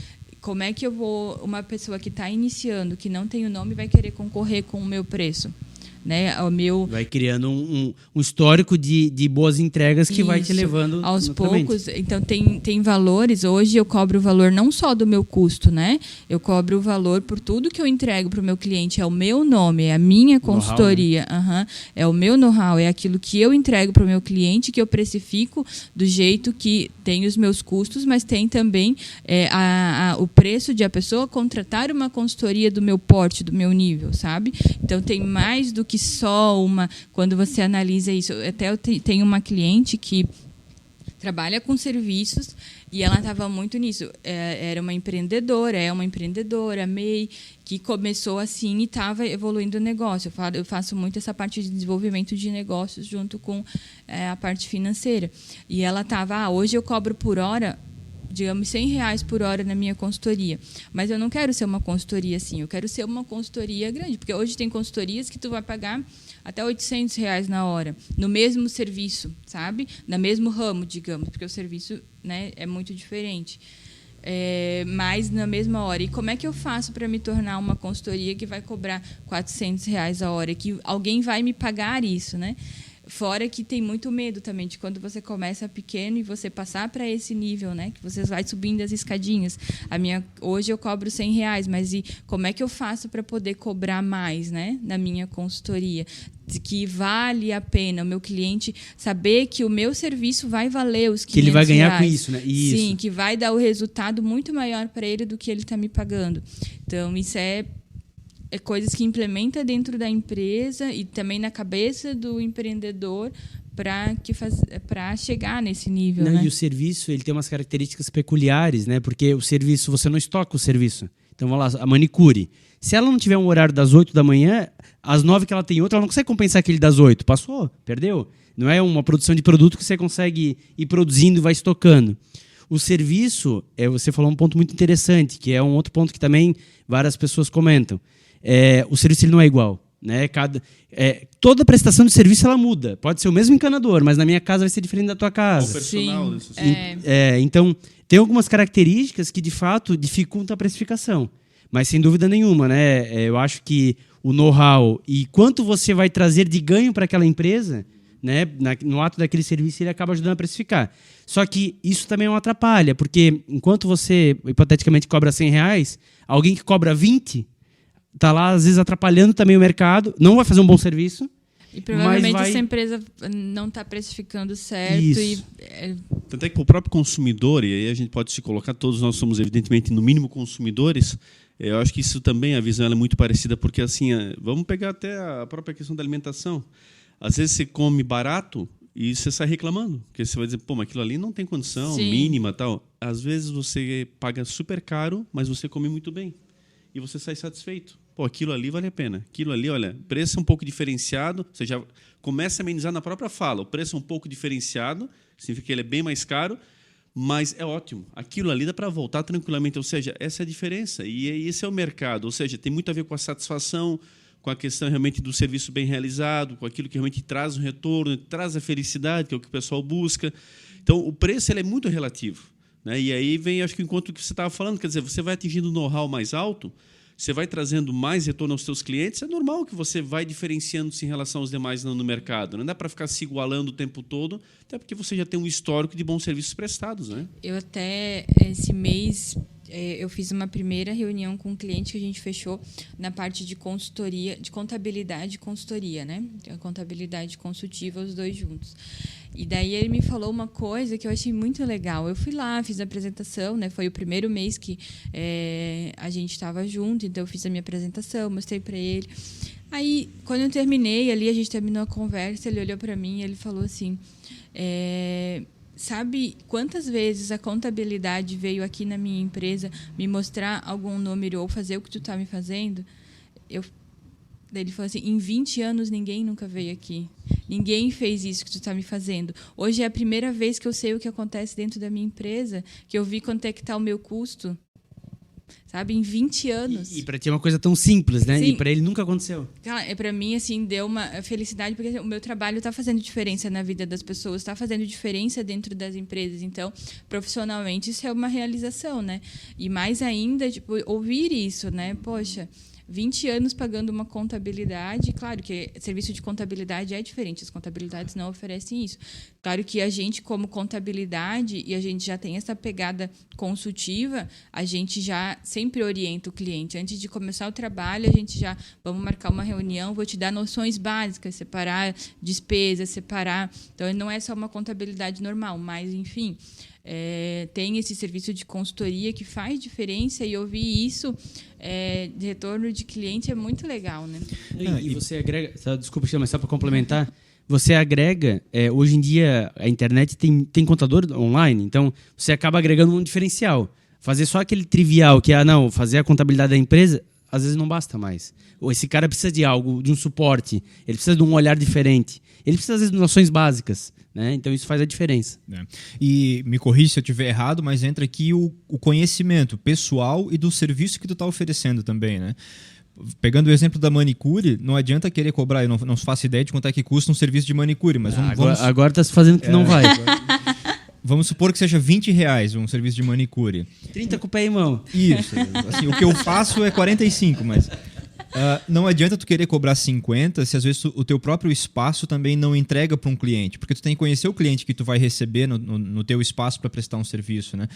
Como é que uma pessoa que está iniciando, que não tem o nome, vai querer concorrer com o meu preço? né? O meu Vai criando um histórico de boas entregas que vai te Isso. levando aos naturalmente. poucos. Então tem valores. Hoje eu cobro o valor não só do meu custo, né? Eu cobro o valor por tudo que eu entrego para o meu cliente. É o meu nome, é a minha consultoria, Know-how, é o meu know-how, é aquilo que eu entrego para o meu cliente, que eu precifico do jeito que tem os meus custos, mas tem também o preço de a pessoa contratar uma consultoria do meu porte, do meu nível, sabe? Então tem mais do que só uma. Quando você analisa isso, até eu tenho uma cliente que trabalha com serviços e ela estava muito nisso. Era uma empreendedora, MEI, que começou assim e estava evoluindo o negócio. Eu faço muito essa parte de desenvolvimento de negócios junto com a parte financeira. E ela estava, hoje eu cobro por hora, digamos, R$100 por hora na minha consultoria. Mas eu não quero ser uma consultoria assim, eu quero ser uma consultoria grande, porque hoje tem consultorias que tu vai pagar até R$800 na hora, no mesmo serviço, sabe? No mesmo ramo, digamos, porque o serviço, né, é muito diferente. Mas na mesma hora. E como é que eu faço para me tornar uma consultoria que vai cobrar R$400 a hora, que alguém vai me pagar isso, né? Fora que tem muito medo também de quando você começa pequeno e você passar para esse nível, né? Que você vai subindo as escadinhas. Hoje eu cobro R$100, mas e como é que eu faço para poder cobrar mais, né? Na minha consultoria? Que vale a pena o meu cliente saber que o meu serviço vai valer os R$500. Que ele vai ganhar com isso, né? Isso. Sim, que vai dar o resultado muito maior para ele do que ele está me pagando. Então, isso é coisas que implementa dentro da empresa e também na cabeça do empreendedor para chegar nesse nível. Não, né? E o serviço ele tem umas características peculiares, né? Porque o serviço, você não estoca o serviço. Então, vamos lá, a manicure. Se ela não tiver um horário das 8 da manhã, às 9 que ela tem outro, ela não consegue compensar aquele das 8. Passou, perdeu. Não é uma produção de produto que você consegue ir produzindo e vai estocando. O serviço, você falou um ponto muito interessante, que é um outro ponto que também várias pessoas comentam. O serviço ele não é igual, né? Toda prestação de serviço ela muda. Pode ser o mesmo encanador, mas na minha casa vai ser diferente da tua casa. O personal. Sim, Então, tem algumas características que, de fato, dificultam a precificação. Mas, sem dúvida nenhuma, né? Eu acho que o know-how e quanto você vai trazer de ganho para aquela empresa, né? No ato daquele serviço, ele acaba ajudando a precificar. Só que isso também é uma atrapalha, porque enquanto você, hipoteticamente, cobra R$100, alguém que cobra 20... está lá, às vezes, atrapalhando também o mercado, não vai fazer um bom serviço. E provavelmente essa empresa não está precificando certo. Isso. Tanto é que para o próprio consumidor, e aí a gente pode se colocar, todos nós somos, evidentemente, no mínimo consumidores, eu acho que isso também, a visão ela é muito parecida, porque assim, vamos pegar até a própria questão da alimentação. Às vezes você come barato e você sai reclamando, porque você vai dizer, pô, mas aquilo ali não tem condição Sim. mínima tal. Às vezes você paga super caro, mas você come muito bem. E você sai satisfeito. Pô, aquilo ali vale a pena. Aquilo ali, olha, preço é um pouco diferenciado. Você já começa a amenizar na própria fala. O preço é um pouco diferenciado, significa que ele é bem mais caro, mas é ótimo. Aquilo ali dá para voltar tranquilamente. Ou seja, essa é a diferença. E esse é o mercado. Ou seja, tem muito a ver com a satisfação, com a questão realmente do serviço bem realizado, com aquilo que realmente traz um retorno, traz a felicidade, que é o que o pessoal busca. Então, o preço ele é muito relativo. Né? E aí vem, acho que, o encontro que você estava falando, quer dizer, você vai atingindo um know-how mais alto, você vai trazendo mais retorno aos seus clientes, é normal que você vai diferenciando-se em relação aos demais no mercado. Não dá para ficar se igualando o tempo todo, até porque você já tem um histórico de bons serviços prestados. Né? Eu até, esse mês, eu fiz uma primeira reunião com um cliente que a gente fechou na parte de consultoria, de contabilidade e consultoria, né? A contabilidade consultiva, os dois juntos. E daí ele me falou uma coisa que eu achei muito legal. Eu fui lá, fiz a apresentação, né? Foi o primeiro mês que a gente estava junto, então eu fiz a minha apresentação, mostrei para ele. Aí, quando eu terminei ali, a gente terminou a conversa, ele olhou para mim e ele falou assim... Sabe quantas vezes a contabilidade veio aqui na minha empresa me mostrar algum número ou fazer o que tu está me fazendo? Daí ele falou assim, em 20 anos ninguém nunca veio aqui. Ninguém fez isso que tu está me fazendo. Hoje é a primeira vez que eu sei o que acontece dentro da minha empresa, que eu vi quanto é que está o meu custo. Sabe, em 20 anos. E para ti é uma coisa tão simples, né? Sim. E para ele nunca aconteceu. Cara, para mim, assim, deu uma felicidade, porque o meu trabalho está fazendo diferença na vida das pessoas, está fazendo diferença dentro das empresas. Então, profissionalmente, isso é uma realização, né? E mais ainda, tipo, ouvir isso, né? Poxa, 20 anos pagando uma contabilidade. Claro que serviço de contabilidade é diferente, as contabilidades não oferecem isso. Claro que a gente, como contabilidade, e a gente já tem essa pegada consultiva, a gente já sempre orienta o cliente. Antes de começar o trabalho, a gente já, vamos marcar uma reunião, vou te dar noções básicas, separar despesas, separar... Então, não é só uma contabilidade normal, mas, enfim... tem esse serviço de consultoria que faz diferença, e ouvir isso de retorno de cliente é muito legal, né? E você agrega, desculpa, mas só para complementar, você agrega, hoje em dia a internet tem contador online, então você acaba agregando um diferencial. Fazer só aquele trivial que fazer a contabilidade da empresa, às vezes não basta mais. Ou esse cara precisa de algo, de um suporte, ele precisa de um olhar diferente, ele precisa às vezes de noções básicas. Então isso faz a diferença. E me corrija se eu estiver errado, mas entra aqui o conhecimento pessoal e do serviço que tu está oferecendo também, né? Pegando o exemplo da manicure, não adianta querer cobrar, eu não faço ideia de quanto é que custa um serviço de manicure, mas agora está se fazendo que não vai. Vamos supor que seja R$20 um serviço de manicure. 30 com o pé em mão. Isso. Assim, o que eu faço é 45, mas... não adianta tu querer cobrar 50 se às vezes o teu próprio espaço também não entrega para um cliente, porque tu tem que conhecer o cliente que tu vai receber no teu espaço para prestar um serviço, né?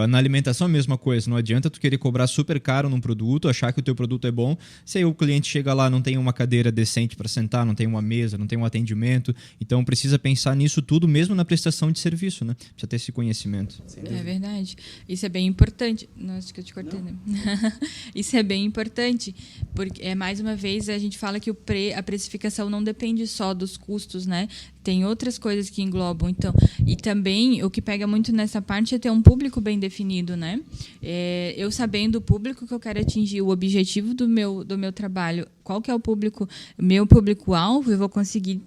Na alimentação é a mesma coisa, não adianta tu querer cobrar super caro num produto, achar que o teu produto é bom, se aí o cliente chega lá, não tem uma cadeira decente para sentar, não tem uma mesa, não tem um atendimento, então precisa pensar nisso tudo mesmo na prestação de serviço, né? Precisa ter esse conhecimento. É verdade. Isso é bem importante. Nossa, que eu te cortei, né? Isso é bem importante, porque mais uma vez, a gente fala que a precificação não depende só dos custos, né? Tem outras coisas que englobam. Então, e também, o que pega muito nessa parte é ter um público bem definido, né? Eu sabendo o público que eu quero atingir, o objetivo do meu trabalho, qual que é o meu público-alvo, eu vou conseguir...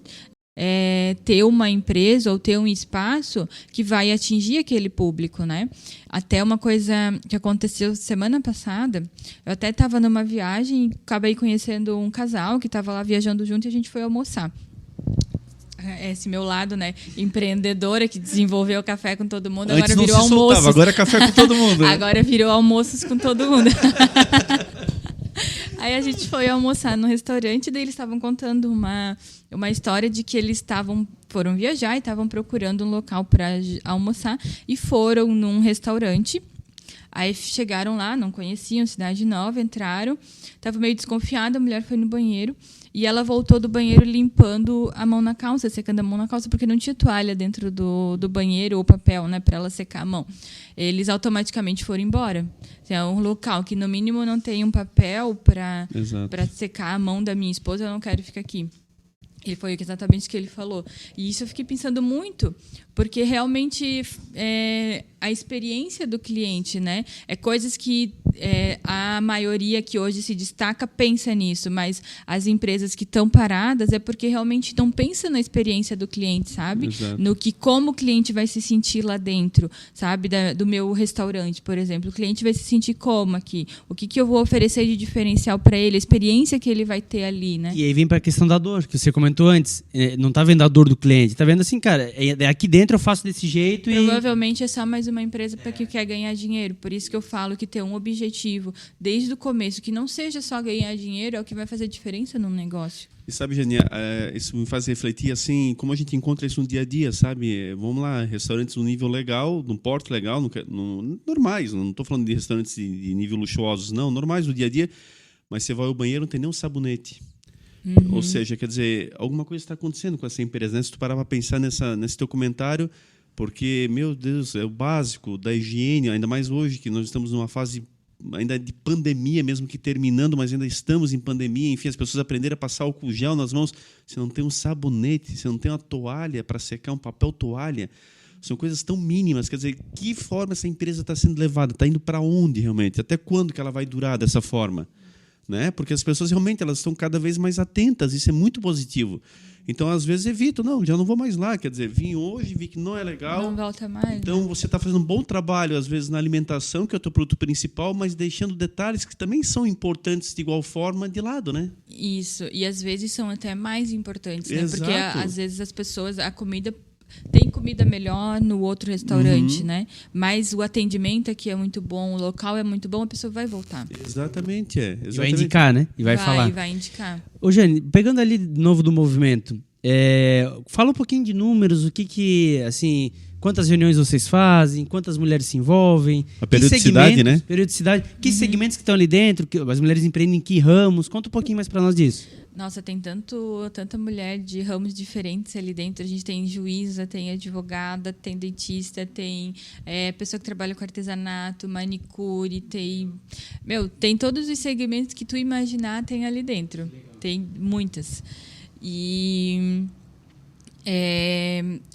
ter uma empresa ou ter um espaço que vai atingir aquele público, né? Até uma coisa que aconteceu semana passada, eu até estava numa viagem e acabei conhecendo um casal que estava lá viajando junto e a gente foi almoçar. Esse meu lado, né, empreendedora que desenvolveu café com todo mundo, Antes agora não virou se soltava, almoços. agora é café com todo mundo. Né? Agora virou almoços com todo mundo. Aí a gente foi almoçar no restaurante e daí eles estavam contando uma história de que eles foram viajar e estavam procurando um local para almoçar e foram num restaurante. Aí chegaram lá, não conheciam, cidade nova, entraram, estava meio desconfiada, a mulher foi no banheiro e ela voltou do banheiro limpando a mão na calça, secando a mão na calça, porque não tinha toalha dentro do banheiro ou papel, né, para ela secar a mão. Eles automaticamente foram embora. É um local que, no mínimo, não tem um papel para secar a mão da minha esposa, eu não quero ficar aqui. E foi exatamente o que ele falou. E isso eu fiquei pensando muito, porque realmente a experiência do cliente, né? É coisas que a maioria que hoje se destaca pensa nisso, mas as empresas que estão paradas é porque realmente não pensam na experiência do cliente, sabe? Exato. No que como o cliente vai se sentir lá dentro, sabe? Do meu restaurante, por exemplo. O cliente vai se sentir como aqui? O que eu vou oferecer de diferencial para ele? A experiência que ele vai ter ali, né? E aí vem para a questão da dor, que você comentou antes. Não está vendo a dor do cliente, está vendo assim, cara, aqui dentro eu faço desse jeito. Provavelmente é só mais uma empresa para que quer ganhar dinheiro. Por isso que eu falo que ter um objetivo desde o começo, que não seja só ganhar dinheiro, é o que vai fazer diferença no negócio. E sabe, Jania, isso me faz refletir assim, como a gente encontra isso no dia a dia, sabe? Vamos lá, restaurantes num nível legal, num porto legal, normais, não estou falando de restaurantes de nível luxuosos, não, normais no dia a dia, mas você vai ao banheiro, não tem nem um sabonete. Uhum. Ou seja, quer dizer, alguma coisa está acontecendo com essa empresa, né? Se tu parar para pensar nesse teu comentário, porque, meu Deus, é o básico da higiene, ainda mais hoje que nós estamos numa fase ainda de pandemia, mesmo que terminando, mas ainda estamos em pandemia, enfim, as pessoas aprenderam a passar álcool gel nas mãos, você não tem um sabonete, você não tem uma toalha para secar, um papel toalha, são coisas tão mínimas, quer dizer, que forma essa empresa está sendo levada, está indo para onde realmente, até quando que ela vai durar dessa forma? Né? Porque as pessoas realmente elas estão cada vez mais atentas, isso é muito positivo. Então, às vezes, evito, já não vou mais lá, quer dizer, vim hoje, vi que não é legal. Não volta mais. Então, você está fazendo um bom trabalho, às vezes, na alimentação, que é o teu produto principal, mas deixando detalhes que também são importantes de igual forma de lado, né? Isso, e às vezes são até mais importantes, né? Exato. Porque às vezes as pessoas, a comida tem comida melhor no outro restaurante, né? Mas o atendimento aqui é muito bom, o local é muito bom, a pessoa vai voltar. Exatamente, E vai indicar, né? E vai falar. Vai indicar. Ô, Jane, pegando ali de novo do movimento, fala um pouquinho de números, assim, quantas reuniões vocês fazem, quantas mulheres se envolvem. A periodicidade, né? Periodicidade. Que segmentos que estão ali dentro, as mulheres empreendem em que ramos? Conta um pouquinho mais para nós disso. Nossa, tem tanta mulher de ramos diferentes ali dentro. A gente tem juíza, tem advogada, tem dentista, tem pessoa que trabalha com artesanato, manicure, tem todos os segmentos que tu imaginar tem ali dentro. Tem muitas. E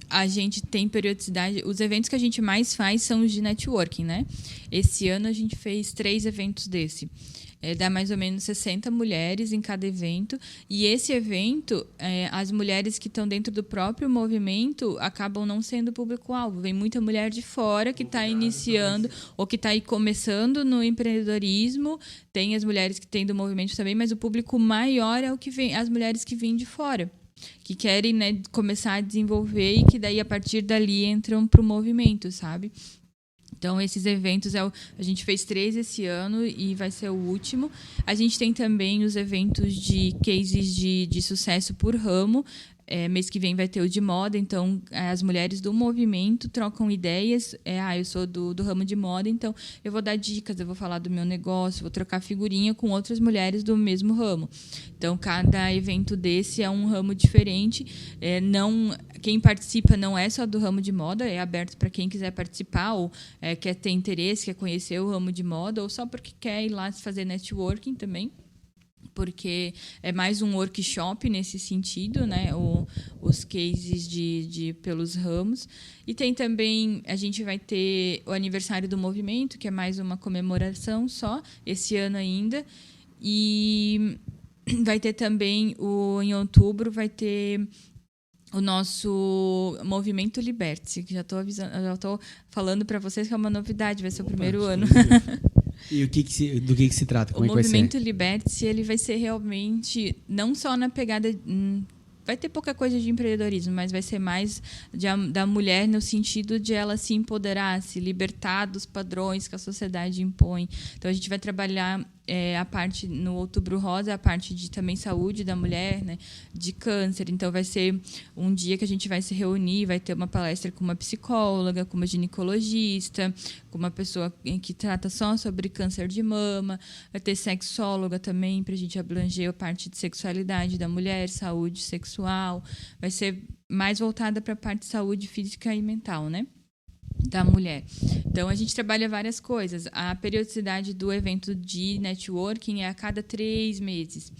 a gente tem periodicidade. Os eventos que a gente mais faz são os de networking, né? Esse ano a gente fez 3 eventos desse. Dá mais ou menos 60 mulheres em cada evento. E esse evento, as mulheres que estão dentro do próprio movimento acabam não sendo público-alvo. Vem muita mulher de fora que está iniciando ou que está aí começando no empreendedorismo. Tem as mulheres que têm do movimento também, mas o público maior é o que vem, as mulheres que vêm de fora, que querem, né, começar a desenvolver e que daí, a partir dali, entram para o movimento, sabe? Então, esses eventos, a gente fez 3 esse ano e vai ser o último. A gente tem também os eventos de cases de sucesso por ramo. Mês que vem vai ter o de moda, então as mulheres do movimento trocam ideias. Eu sou do ramo de moda, então eu vou dar dicas, eu vou falar do meu negócio, vou trocar figurinha com outras mulheres do mesmo ramo. Então, cada evento desse é um ramo diferente. Quem participa não é só do ramo de moda, é aberto para quem quiser participar ou quer ter interesse, quer conhecer o ramo de moda, ou só porque quer ir lá fazer networking também, porque é mais um workshop nesse sentido, né? Os cases pelos ramos. E tem também, a gente vai ter o aniversário do movimento, que é mais uma comemoração só, esse ano ainda. E vai ter também, em outubro, vai ter o nosso Movimento Liberte-se, que já estou falando para vocês que é uma novidade, vai ser o primeiro ano. E do que se trata? Como o é que vai ser? Movimento Liberte-se, ele vai ser realmente, não só na pegada... vai ter pouca coisa de empreendedorismo, mas vai ser mais da mulher no sentido de ela se empoderar, se libertar dos padrões que a sociedade impõe. Então, a gente vai trabalhar a parte, no Outubro Rosa, a parte de também saúde da mulher, né, de câncer. Então, vai ser um dia que a gente vai se reunir, vai ter uma palestra com uma psicóloga, com uma ginecologista, com uma pessoa que trata só sobre câncer de mama, vai ter sexóloga também, para a gente abranger a parte de sexualidade da mulher, saúde sexual. Vai ser mais voltada para a parte de saúde física e mental, né, da mulher. Então, a gente trabalha várias coisas. A periodicidade do evento de networking é a cada 3 meses.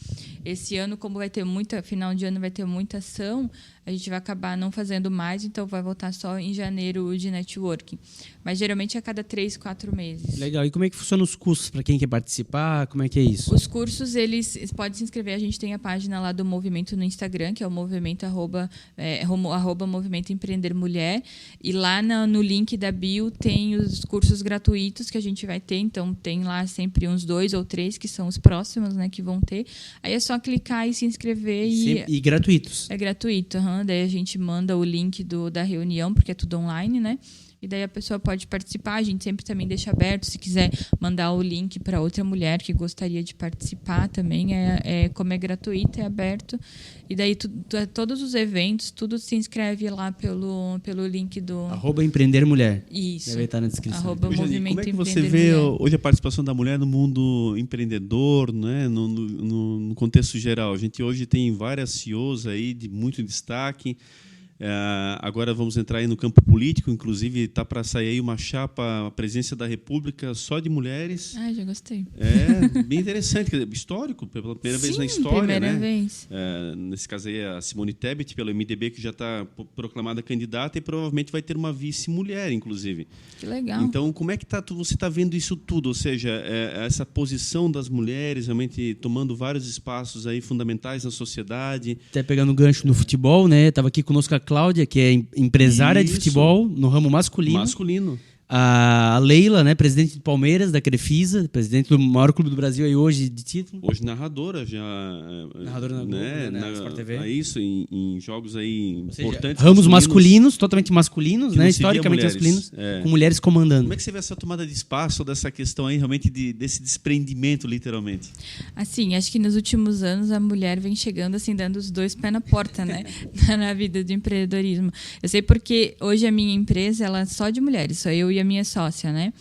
Esse ano, como vai ter final de ano vai ter muita ação, a gente vai acabar não fazendo mais, então vai voltar só em janeiro de networking. Mas, geralmente, é a cada 3, 4 meses. Legal. E como é que funcionam os cursos para quem quer participar? Como é que é isso? Os cursos, eles podem se inscrever. A gente tem a página lá do Movimento no Instagram, que é o movimento @ Movimento Empreender Mulher. E lá no link da bio tem os cursos gratuitos que a gente vai ter. Então, tem lá sempre uns 2 ou 3 que são os próximos, né, que vão ter. Aí é só clicar e se inscrever. E gratuitos? É gratuito. Daí a gente manda o link da reunião, porque é tudo online, né? E daí a pessoa pode participar. A gente sempre também deixa aberto. Se quiser mandar o link para outra mulher que gostaria de participar também, como é gratuito, é aberto. E daí todos os eventos, tudo se inscreve lá pelo link do... @Empreender Mulher. Isso. Deve estar na descrição. @Movimento como é que você Empreender vê Mulher. hoje a participação da mulher no mundo empreendedor, né? No contexto geral? A gente hoje tem várias CEOs aí de muito destaque. Agora vamos entrar aí no campo político, inclusive está para sair aí uma chapa, a presidência da República só de mulheres. Já gostei. Bem interessante, histórico, pela primeira vez na Sim, história, primeira né? vez. Nesse caso aí a Simone Tebet, pelo MDB, que já está proclamada candidata e provavelmente vai ter uma vice-mulher, inclusive. Que legal. Então, como é que você está vendo isso tudo? Ou seja, essa posição das mulheres realmente tomando vários espaços aí fundamentais na sociedade. Até pegando o gancho no futebol, né? Estava aqui conosco a Cláudia, que é empresária de Isso. futebol no ramo masculino. A Leila, né, presidente do Palmeiras, da Crefisa, presidente do maior clube do Brasil aí hoje de título. Hoje narradora já. Narradora na Globo, né, na Sport TV. É isso, em jogos aí importantes. Ramos masculinos, totalmente masculinos, né? não se via Historicamente mulheres. masculinos, com mulheres comandando. Como é que você vê essa tomada de espaço, dessa questão aí, realmente, desse desprendimento, literalmente? Assim, acho que nos últimos anos a mulher vem chegando, assim, dando os 2 pés na porta, né? Na vida do empreendedorismo. Eu sei porque hoje a minha empresa, ela é só de mulheres, só eu e a minha sócia, né?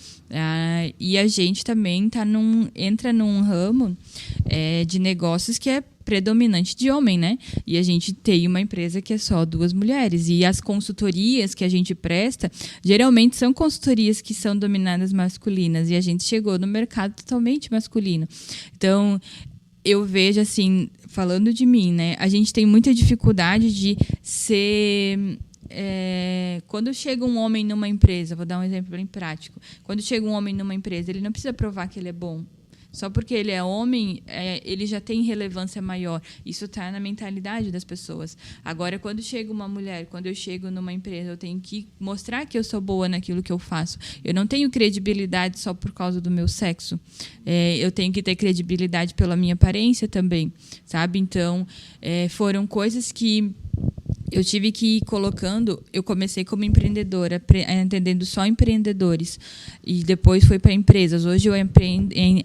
E a gente também entra num ramo de negócios que é predominante de homem, né? E a gente tem uma empresa que é só 2 mulheres. E as consultorias que a gente presta, geralmente são consultorias que são dominadas masculinas. E a gente chegou no mercado totalmente masculino. Então, eu vejo, assim, falando de mim, né? A gente tem muita dificuldade de ser... quando chega um homem numa empresa, vou dar um exemplo bem prático. Quando chega um homem numa empresa, ele não precisa provar que ele é bom. Só porque ele é homem, ele já tem relevância maior. Isso está na mentalidade das pessoas. Agora, quando chega uma mulher, quando eu chego numa empresa, eu tenho que mostrar que eu sou boa naquilo que eu faço. Eu não tenho credibilidade só por causa do meu sexo. Eu tenho que ter credibilidade pela minha aparência também, sabe? Então, foram coisas que eu tive que ir colocando. Eu comecei como empreendedora, atendendo só empreendedores, e depois foi para empresas. Hoje eu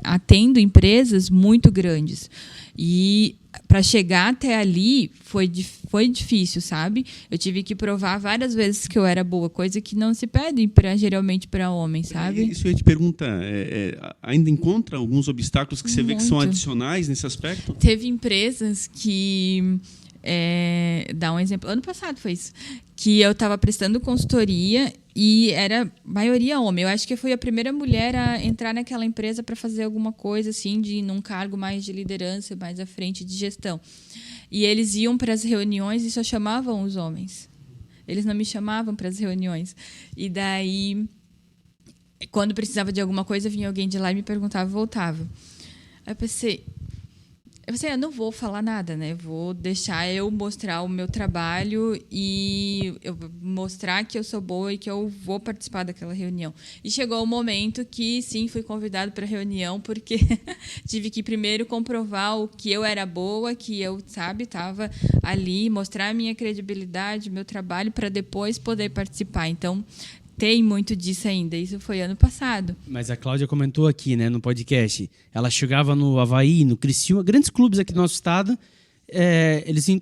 atendo empresas muito grandes. E para chegar até ali foi difícil, sabe? Eu tive que provar várias vezes que eu era boa, coisa que não se pede geralmente para homens, sabe? Isso eu ia te perguntar. Ainda encontra alguns obstáculos que você vê que são adicionais nesse aspecto? Teve empresas que... dar um exemplo. Ano passado foi isso. Que eu estava prestando consultoria e era maioria homem. Eu acho que eu fui a primeira mulher a entrar naquela empresa para fazer alguma coisa assim, num cargo mais de liderança, mais à frente de gestão. E eles iam para as reuniões e só chamavam os homens. Eles não me chamavam para as reuniões. E daí, quando precisava de alguma coisa, vinha alguém de lá e me perguntava e voltava. Aí eu pensei, eu não vou falar nada, né? Vou deixar eu mostrar o meu trabalho e eu mostrar que eu sou boa e que eu vou participar daquela reunião. E chegou o momento que, sim, fui convidado para a reunião, porque tive que primeiro comprovar o que eu era boa, que eu, estava ali, mostrar a minha credibilidade, meu trabalho, para depois poder participar. Então, tem muito disso ainda. Isso foi ano passado. Mas a Cláudia comentou aqui, né, no podcast. Ela chegava no Avaí, no Criciúma, grandes clubes aqui do nosso estado. Eles assim,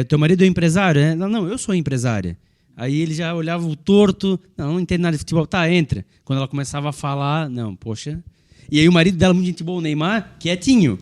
teu marido é empresário? Né? Não, eu sou empresária. Aí ele já olhava o torto. Não entende nada de futebol. Tá, entra. Quando ela começava a falar, não, poxa... E aí o marido dela, muito gente boa, o Neymar, quietinho.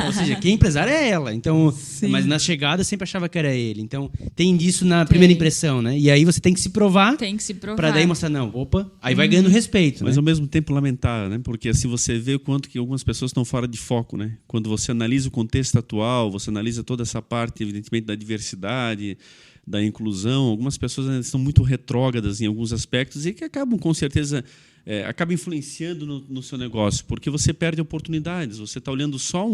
Ou seja, quem é empresária é ela. Então, mas na chegada sempre achava que era ele. Então, tem disso na primeira impressão, né? E aí você tem que se provar. Tem que se provar. Pra daí mostrar, não, opa, aí vai ganhando respeito. Mas né? ao mesmo tempo lamentável, né? Porque assim você vê o quanto que algumas pessoas estão fora de foco, né? Quando você analisa o contexto atual, você analisa toda essa parte, evidentemente, da diversidade, da inclusão, algumas pessoas ainda estão muito retrógradas em alguns aspectos e que acabam, com certeza... acaba influenciando no seu negócio, porque você perde oportunidades. Você está olhando só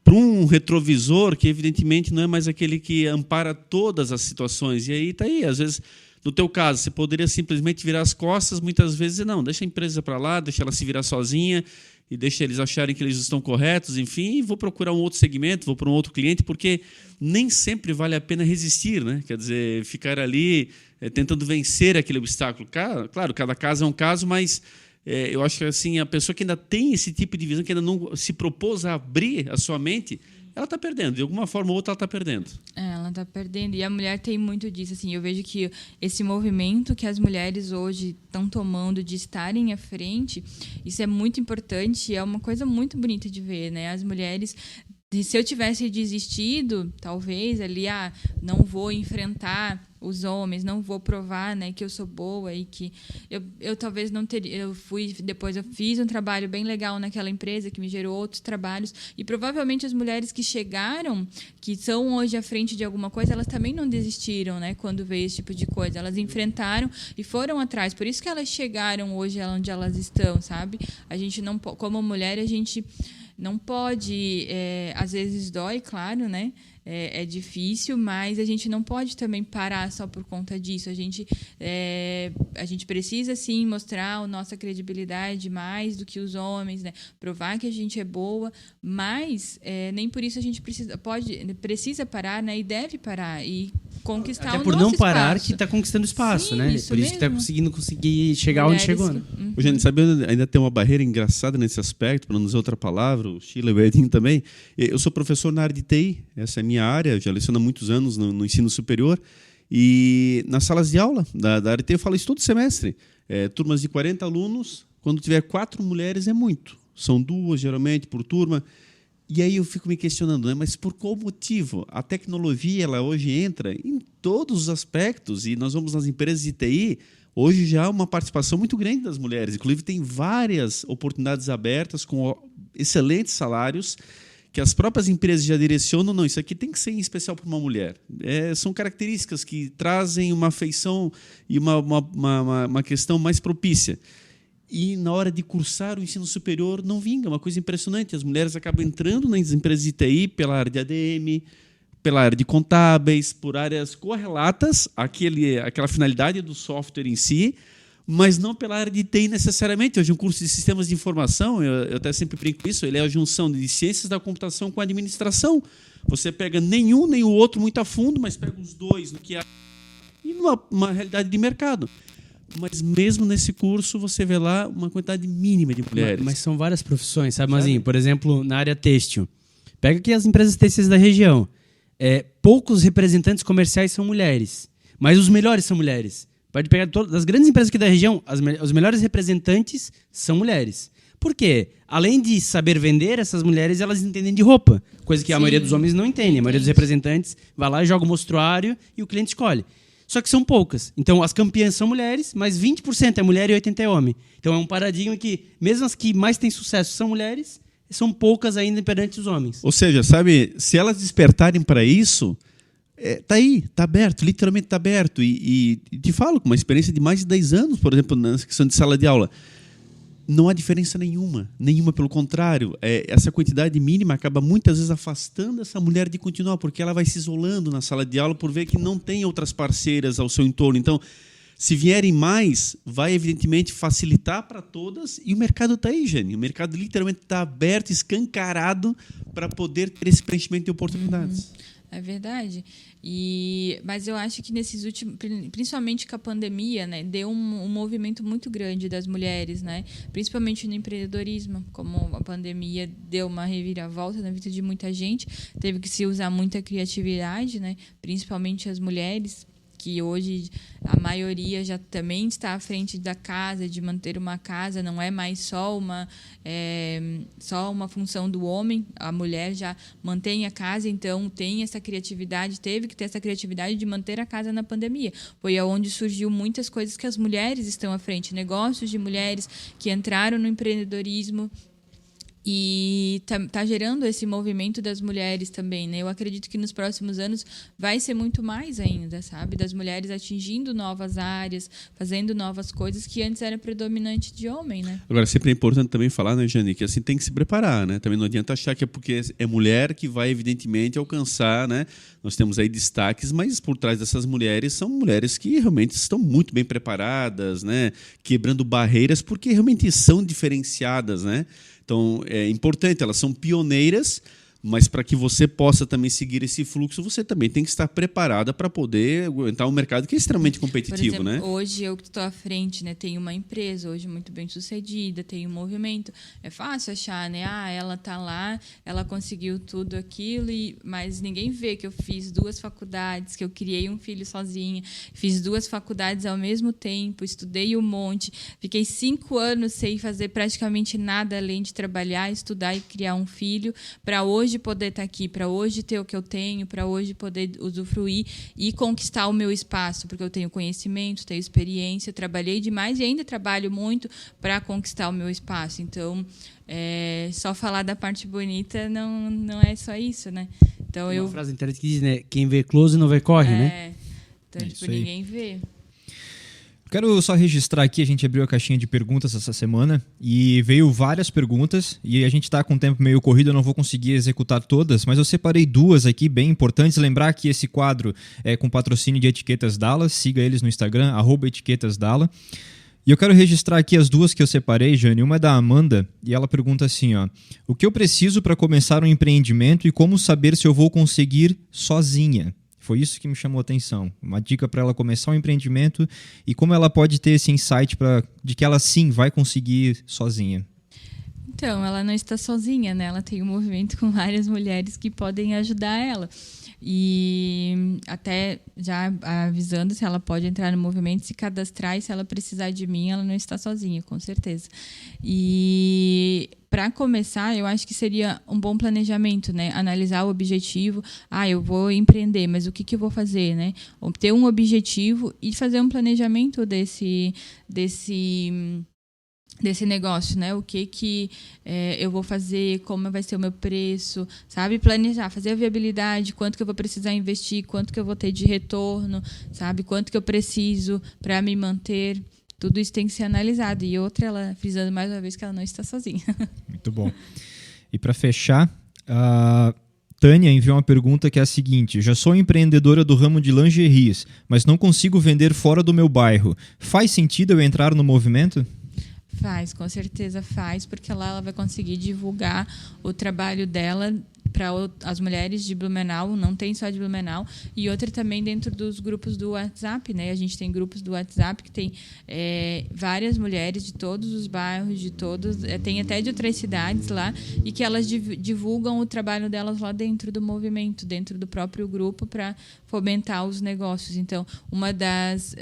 para um retrovisor que, evidentemente, não é mais aquele que ampara todas as situações. E aí está aí. Às vezes, no teu caso, você poderia simplesmente virar as costas, muitas vezes, não, deixa a empresa para lá, deixa ela se virar sozinha e deixa eles acharem que eles estão corretos, enfim, vou procurar um outro segmento, vou para um outro cliente, porque nem sempre vale a pena resistir, né? Quer dizer, ficar ali tentando vencer aquele obstáculo. Claro, cada caso é um caso, mas eu acho que assim, a pessoa que ainda tem esse tipo de visão, que ainda não se propôs a abrir a sua mente, ela está perdendo. De alguma forma ou outra, ela está perdendo. Ela está perdendo. E a mulher tem muito disso. Assim, eu vejo que esse movimento que as mulheres hoje estão tomando de estarem à frente, isso é muito importante e é uma coisa muito bonita de ver, né? As mulheres... Se eu tivesse desistido, talvez, ali, não vou enfrentar os homens, não vou provar, né, que eu sou boa e que eu talvez não teria... Depois eu fiz um trabalho bem legal naquela empresa que me gerou outros trabalhos e provavelmente as mulheres que chegaram, que são hoje à frente de alguma coisa, elas também não desistiram, né, quando veio esse tipo de coisa. Elas enfrentaram e foram atrás. Por isso que elas chegaram hoje onde elas estão, sabe? A gente não... Como mulher, a gente... não pode, às vezes dói, claro, né? É difícil, mas a gente não pode também parar só por conta disso. A gente precisa, sim, mostrar a nossa credibilidade mais do que os homens, né? Provar que a gente é boa, mas nem por isso a gente precisa parar, né? E deve parar e conquistar Até o por nosso não parar espaço. que está conquistando espaço, Sim, né? isso Por isso que está mesmo. conseguir chegar Mulheres, onde chegou, né? Ô, Jane, sabe, ainda tem uma barreira engraçada nesse aspecto, para não usar outra palavra, o Sheila e o Edinho também. Eu sou professor na área de TI, essa é a minha área, já leciono há muitos anos no ensino superior, e nas salas de aula da área de TI eu falo isso todo semestre. Turmas de 40 alunos, quando tiver 4 mulheres é muito. São 2, geralmente, por turma. E aí eu fico me questionando, né? Mas por qual motivo? A tecnologia, ela hoje entra em todos os aspectos, e nós vamos nas empresas de TI, hoje já há uma participação muito grande das mulheres. Inclusive, tem várias oportunidades abertas com excelentes salários, que as próprias empresas já direcionam, não, isso aqui tem que ser em especial para uma mulher. São características que trazem uma afeição e uma questão mais propícia. E na hora de cursar o ensino superior não vinga, uma coisa impressionante. As mulheres acabam entrando nas empresas de TI pela área de ADM, pela área de contábeis, por áreas correlatas àquela finalidade do software em si, mas não pela área de TI necessariamente. Hoje um curso de sistemas de informação, eu até sempre brinco com isso, ele é a junção de ciências da computação com administração. Você pega nenhum nem o outro muito a fundo, mas pega os dois no que há e numa realidade de mercado. Mas mesmo nesse curso você vê lá uma quantidade mínima de mulheres. Mas são várias profissões, sabe, Mazinho? Por exemplo, na área têxtil. Pega aqui as empresas têxteis da região. Poucos representantes comerciais são mulheres, mas os melhores são mulheres. Pode pegar todas as grandes empresas aqui da região, os melhores representantes são mulheres. Por quê? Além de saber vender, essas mulheres elas entendem de roupa, coisa que a maioria dos homens não entende. A maioria dos representantes vai lá e joga o mostruário e o cliente escolhe. Só que são poucas. Então, as campeãs são mulheres, mas 20% é mulher e 80% é homem. Então, é um paradigma que, mesmo as que mais têm sucesso são mulheres, são poucas ainda perante os homens. Ou seja, sabe, se elas despertarem para isso, tá aí, tá aberto, literalmente tá aberto. E te falo, com uma experiência de mais de 10 anos, por exemplo, na questão de sala de aula, não há diferença nenhuma, pelo contrário. Essa quantidade mínima acaba muitas vezes afastando essa mulher de continuar, porque ela vai se isolando na sala de aula por ver que não tem outras parceiras ao seu entorno. Então, se vierem mais, vai evidentemente facilitar para todas, e o mercado está aí, Jane. O mercado literalmente está aberto, escancarado para poder ter esse preenchimento de oportunidades. É verdade. Mas eu acho que nesses últimos, principalmente com a pandemia, né, deu um movimento muito grande das mulheres, né, principalmente no empreendedorismo. Como a pandemia deu uma reviravolta na vida de muita gente, teve que se usar muita criatividade, né, principalmente as mulheres, que hoje a maioria já também está à frente da casa, de manter uma casa, não é mais só uma função do homem, a mulher já mantém a casa, então tem essa criatividade, teve que ter essa criatividade de manter a casa na pandemia. Foi aonde surgiu muitas coisas que as mulheres estão à frente, negócios de mulheres que entraram no empreendedorismo. E tá gerando esse movimento das mulheres também, né? Eu acredito que nos próximos anos vai ser muito mais ainda, sabe? Das mulheres atingindo novas áreas, fazendo novas coisas que antes era predominante de homem, né? Agora, sempre é importante também falar, né, Jane, que assim tem que se preparar, né? Também não adianta achar que é porque é mulher que vai, evidentemente, alcançar, né? Nós temos aí destaques, mas por trás dessas mulheres são mulheres que realmente estão muito bem preparadas, né? Quebrando barreiras, porque realmente são diferenciadas, né? Então, é importante, elas são pioneiras, mas para que você possa também seguir esse fluxo, você também tem que estar preparada para poder aguentar um mercado que é extremamente competitivo, Por exemplo, né? Hoje eu que estou à frente, né, tenho uma empresa hoje muito bem sucedida, tenho um movimento. É fácil achar, né? Ela está lá, ela conseguiu tudo aquilo, mas ninguém vê que eu fiz 2 faculdades, que eu criei um filho sozinha, fiz 2 faculdades ao mesmo tempo, estudei um monte, fiquei 5 anos sem fazer praticamente nada além de trabalhar, estudar e criar um filho, para hoje poder estar aqui, para hoje ter o que eu tenho, para hoje poder usufruir e conquistar o meu espaço, porque eu tenho conhecimento, tenho experiência, trabalhei demais e ainda trabalho muito para conquistar o meu espaço. Então, só falar da parte bonita não é só isso, né? Então, Tem uma frase interessante que diz, né? Quem vê close não vê corre, né? Então, isso aí. ninguém vê. Quero só registrar aqui, a gente abriu a caixinha de perguntas essa semana e veio várias perguntas e a gente está com o tempo meio corrido, eu não vou conseguir executar todas, mas eu separei duas aqui bem importantes. Lembrar que esse quadro é com patrocínio de Etiquetas Dalla, siga eles no Instagram, @etiquetasdalla. E eu quero registrar aqui as duas que eu separei, Jane. Uma é da Amanda e ela pergunta assim, ó: o que eu preciso para começar um empreendimento e como saber se eu vou conseguir sozinha? Foi isso que me chamou a atenção. Uma dica para ela começar um empreendimento e como ela pode ter esse insight de que ela sim vai conseguir sozinha. Então, ela não está sozinha, né? Ela tem um movimento com várias mulheres que podem ajudar ela. E até já avisando se ela pode entrar no movimento, se cadastrar, e se ela precisar de mim, ela não está sozinha, com certeza. E para começar, eu acho que seria um bom planejamento, né? Analisar o objetivo. Eu vou empreender, mas o que eu vou fazer, né? Ter um objetivo e fazer um planejamento desse negócio, né? O que eu vou fazer, como vai ser o meu preço, sabe? Planejar, fazer a viabilidade, quanto que eu vou precisar investir, quanto que eu vou ter de retorno, sabe? Quanto que eu preciso para me manter. Tudo isso tem que ser analisado. E outra, ela frisando mais uma vez que ela não está sozinha. Muito bom. E para fechar, a Tânia enviou uma pergunta que é a seguinte: já sou empreendedora do ramo de lingeries, mas não consigo vender fora do meu bairro. Faz sentido eu entrar no movimento? Faz, com certeza faz, porque lá ela vai conseguir divulgar o trabalho dela para as mulheres de Blumenau, não tem só de Blumenau, e outra também dentro dos grupos do WhatsApp, né? A gente tem grupos do WhatsApp que tem várias mulheres de todos os bairros, tem até de outras cidades lá, e que elas divulgam o trabalho delas lá dentro do movimento, dentro do próprio grupo, para fomentar os negócios. Então, uma das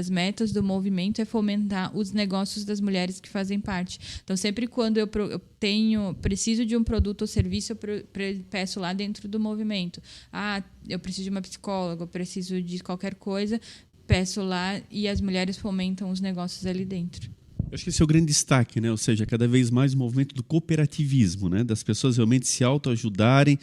metas do movimento é fomentar os negócios das mulheres que fazem parte. Então, sempre quando eu preciso de um produto ou serviço, eu peço lá dentro do movimento. Eu preciso de uma psicóloga, eu preciso de qualquer coisa, peço lá, e as mulheres fomentam os negócios ali dentro. Eu acho que esse é o grande destaque, né? Ou seja, cada vez mais o movimento do cooperativismo, né? Das pessoas realmente se autoajudarem,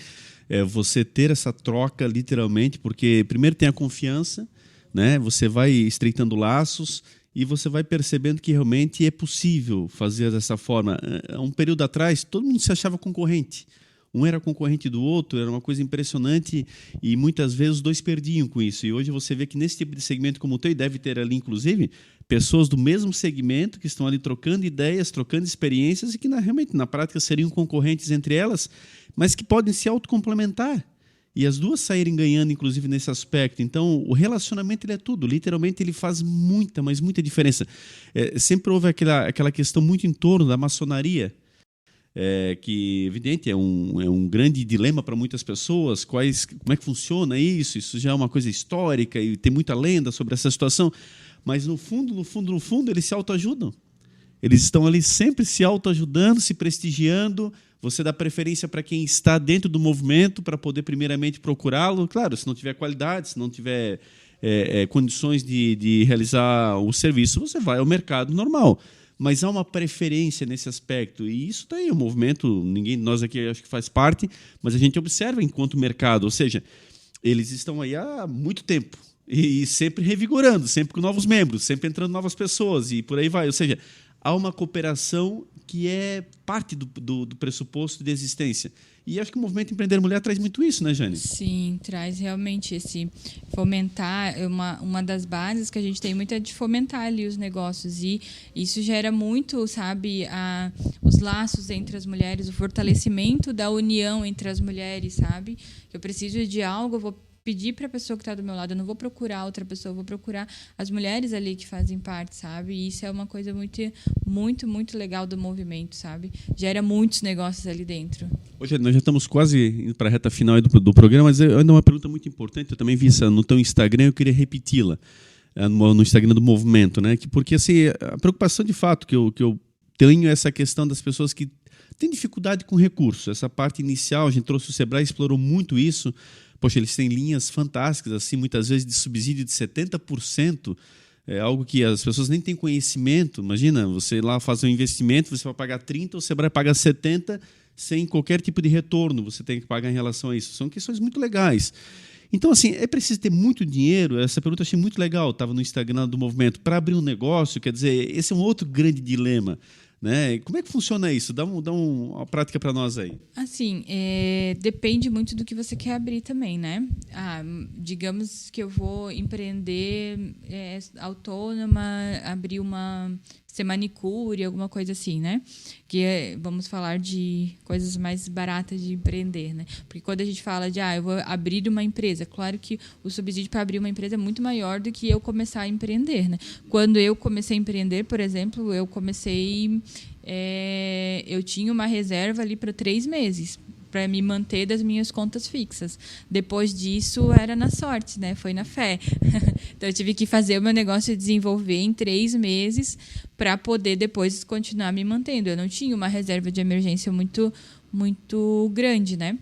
você ter essa troca, literalmente, porque primeiro tem a confiança, né? Você vai estreitando laços e você vai percebendo que realmente é possível fazer dessa forma. Há um período atrás, todo mundo se achava concorrente. Um era concorrente do outro, era uma coisa impressionante e muitas vezes os dois perdiam com isso. E hoje você vê que nesse tipo de segmento como o teu, e deve ter ali, inclusive, pessoas do mesmo segmento que estão ali trocando ideias, trocando experiências e que realmente, na prática, seriam concorrentes entre elas, mas que podem se autocomplementar. E as duas saírem ganhando, inclusive, nesse aspecto. Então, o relacionamento ele é tudo. Literalmente, ele faz muita, mas muita diferença. Sempre houve aquela questão muito em torno da maçonaria, que, evidente, é um grande dilema para muitas pessoas. Como é que funciona isso? Isso já é uma coisa histórica e tem muita lenda sobre essa situação. Mas, no fundo, eles se autoajudam. Eles estão ali sempre se autoajudando, se prestigiando. Você dá preferência para quem está dentro do movimento para poder, primeiramente, procurá-lo. Claro, se não tiver qualidade, se não tiver condições de realizar o serviço, você vai ao mercado normal. Mas há uma preferência nesse aspecto. E isso tem o movimento, ninguém de nós aqui acho que faz parte, mas a gente observa enquanto mercado. Ou seja, eles estão aí há muito tempo. E sempre revigorando, sempre com novos membros, sempre entrando novas pessoas e por aí vai. Ou seja, há uma cooperação que é parte do pressuposto de existência. E acho que o movimento Empreender Mulher traz muito isso, né, Jane? Sim, traz realmente esse fomentar. Uma das bases que a gente tem muito é de fomentar ali os negócios. E isso gera muito, sabe, os laços entre as mulheres, o fortalecimento da união entre as mulheres, sabe? Eu preciso de algo, eu vou pedir para a pessoa que está do meu lado, eu não vou procurar outra pessoa, eu vou procurar as mulheres ali que fazem parte, sabe? E isso é uma coisa muito, muito, muito legal do movimento, sabe? Gera muitos negócios ali dentro. Hoje nós já estamos quase indo para a reta final do programa, mas ainda uma pergunta muito importante, eu também vi isso no teu Instagram, eu queria repeti-la no Instagram do movimento, né? Porque assim, a preocupação de fato que eu tenho é essa questão das pessoas que têm dificuldade com recursos. Essa parte inicial, a gente trouxe o Sebrae, explorou muito isso. Poxa, eles têm linhas fantásticas, assim, muitas vezes de subsídio de 70%, é algo que as pessoas nem têm conhecimento. Imagina, você lá faz um investimento, você vai pagar 30%, o Sebrae paga 70%, sem qualquer tipo de retorno, você tem que pagar em relação a isso. São questões muito legais. Então, assim, é preciso ter muito dinheiro? Essa pergunta eu achei muito legal, estava no Instagram do Movimento, para abrir um negócio, quer dizer, esse é um outro grande dilema. Né? Como é que funciona isso? Dá uma prática para nós aí. Assim, depende muito do que você quer abrir também, né? Digamos que eu vou empreender autônoma, abrir ser manicure, alguma coisa assim, né? Vamos falar de coisas mais baratas de empreender, né? Porque quando a gente fala de, eu vou abrir uma empresa, claro que o subsídio para abrir uma empresa é muito maior do que eu começar a empreender, né? Quando eu comecei a empreender, por exemplo, eu tinha uma reserva ali para 3 meses, para me manter das minhas contas fixas. Depois disso, era na sorte, né? Foi na fé. Então, eu tive que fazer o meu negócio desenvolver em 3 meses para poder depois continuar me mantendo. Eu não tinha uma reserva de emergência muito, muito grande, né?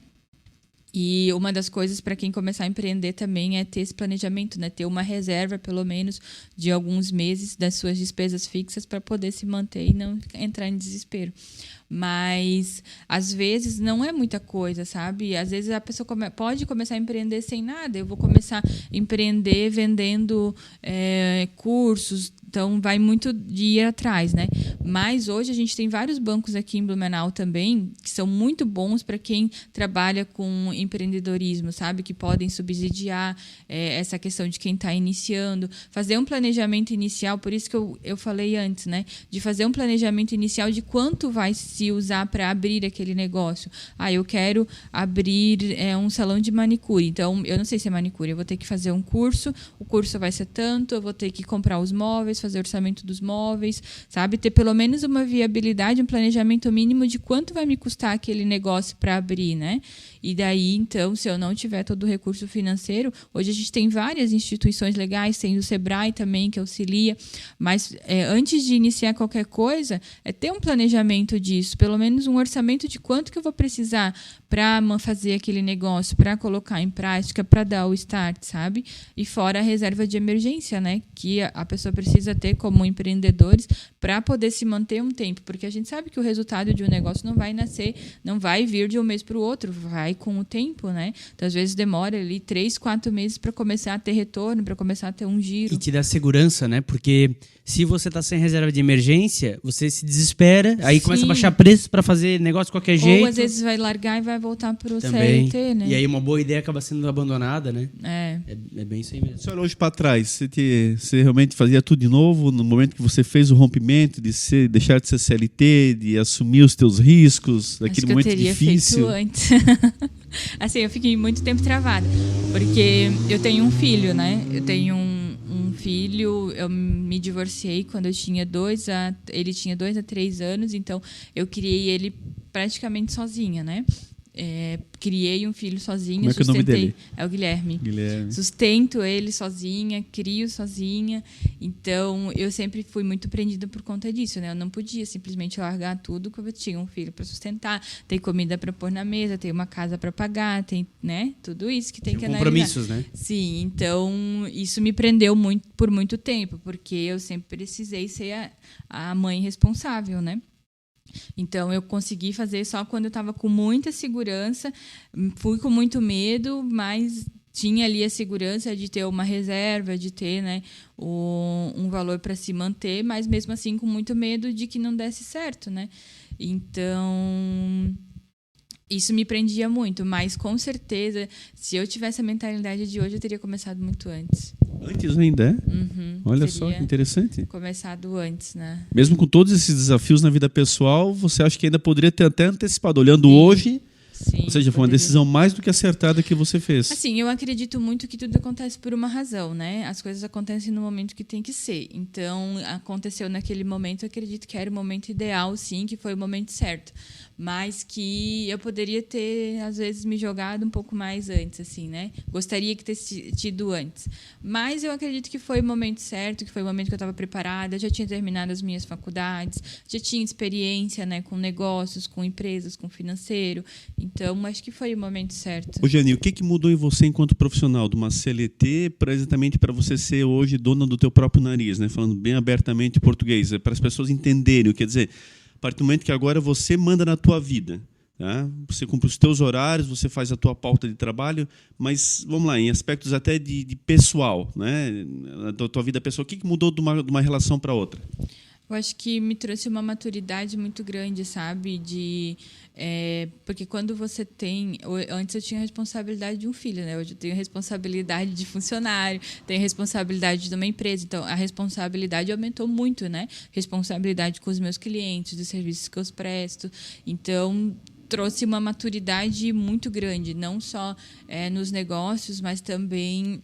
E uma das coisas para quem começar a empreender também é ter esse planejamento, né? Ter uma reserva, pelo menos, de alguns meses das suas despesas fixas para poder se manter e não entrar em desespero. Mas, às vezes, não é muita coisa, sabe? Às vezes, a pessoa pode começar a empreender sem nada. Eu vou começar a empreender vendendo cursos. Então, vai muito de ir atrás, né? Mas, hoje, a gente tem vários bancos aqui em Blumenau também, que são muito bons para quem trabalha com empreendedorismo, sabe? Que podem subsidiar essa questão de quem está iniciando. Fazer um planejamento inicial, por isso que eu falei antes, né? De fazer um planejamento inicial de quanto vai se usar para abrir aquele negócio. Eu quero abrir um salão de manicure. Então, eu não sei se é manicure, eu vou ter que fazer um curso, o curso vai ser tanto, eu vou ter que comprar os móveis, fazer o orçamento dos móveis, sabe? Ter pelo menos uma viabilidade, um planejamento mínimo de quanto vai me custar aquele negócio para abrir, né? E daí, então, se eu não tiver todo o recurso financeiro, hoje a gente tem várias instituições legais, tem o Sebrae também, que auxilia, mas antes de iniciar qualquer coisa, ter um planejamento disso, pelo menos um orçamento de quanto que eu vou precisar para fazer aquele negócio, para colocar em prática, para dar o start, sabe? E fora a reserva de emergência, né? Que a pessoa precisa ter como empreendedores para poder se manter um tempo, porque a gente sabe que o resultado de um negócio não vai vir de um mês para o outro, vai com o tempo, né? Então, às vezes demora ali 3, 4 meses para começar a ter retorno, para começar a ter um giro. E te dá segurança, né? Porque se você está sem reserva de emergência, você se desespera, aí começa a baixar preço para fazer negócio de qualquer jeito. Ou às vezes vai largar e vai voltar para o CLT, né? E aí uma boa ideia acaba sendo abandonada, né? É bem isso aí mesmo. Você olha hoje para trás, você realmente fazia tudo de novo no momento que você fez o rompimento de deixar de ser CLT, de assumir os teus riscos, daquele momento difícil? Feito antes. Assim, eu fiquei muito tempo travada, porque eu tenho um filho, né? Eu tenho um filho, eu me divorciei quando eu tinha ele tinha 2 a 3 anos, então eu criei ele praticamente sozinha, né? Criei um filho sozinha. Como é que é o nome dele? É o Guilherme. Guilherme. Sustento ele sozinha, crio sozinha. Então, eu sempre fui muito prendida por conta disso, né? Eu não podia simplesmente largar tudo, porque eu tinha um filho para sustentar, tem comida para pôr na mesa, tem uma casa para pagar, tem, né? Tudo isso que tem que analisar. Compromissos, né? Sim, então isso me prendeu por muito tempo, porque eu sempre precisei ser a mãe responsável, né? Então, eu consegui fazer só quando eu estava com muita segurança, fui com muito medo, mas tinha ali a segurança de ter uma reserva, de ter, né, um valor para se manter, mas mesmo assim com muito medo de que não desse certo, né? Então, isso me prendia muito, mas com certeza, se eu tivesse a mentalidade de hoje, eu teria começado muito antes. Antes ainda, é? Uhum, Olha só que interessante. Começado antes, né? Mesmo com todos esses desafios na vida pessoal, você acha que ainda poderia ter até antecipado? Olhando hoje, sim, ou seja, foi uma decisão mais do que acertada que você fez. Assim, eu acredito muito que tudo acontece por uma razão, né? As coisas acontecem no momento que tem que ser. Então, aconteceu naquele momento, eu acredito que era o momento ideal, sim, que foi o momento certo. Mas que eu poderia ter, às vezes, me jogado um pouco mais antes, assim, né? Gostaria que tivesse tido antes. Mas eu acredito que foi o momento certo, que foi o momento que eu estava preparada, já tinha terminado as minhas faculdades, já tinha experiência, né, com negócios, com empresas, com financeiro. Então, acho que foi o momento certo. Ô, Jani, o que mudou em você enquanto profissional, de uma CLT exatamente para você ser hoje dona do teu próprio nariz, né? Falando bem abertamente em português, para as pessoas entenderem, quer dizer, a partir do momento que agora você manda na tua vida, Tá? Você cumpre os teus horários, você faz a tua pauta de trabalho, mas vamos lá, em aspectos até de pessoal, né? Da tua vida pessoal, o que mudou de uma relação para outra? Eu acho que me trouxe uma maturidade muito grande, sabe? Porque quando você tem... Antes eu tinha a responsabilidade de um filho, né? Hoje eu tenho responsabilidade de funcionário, tenho responsabilidade de uma empresa. Então, a responsabilidade aumentou muito, né? Responsabilidade com os meus clientes, dos serviços que eu presto. Então, trouxe uma maturidade muito grande, não só nos negócios, mas também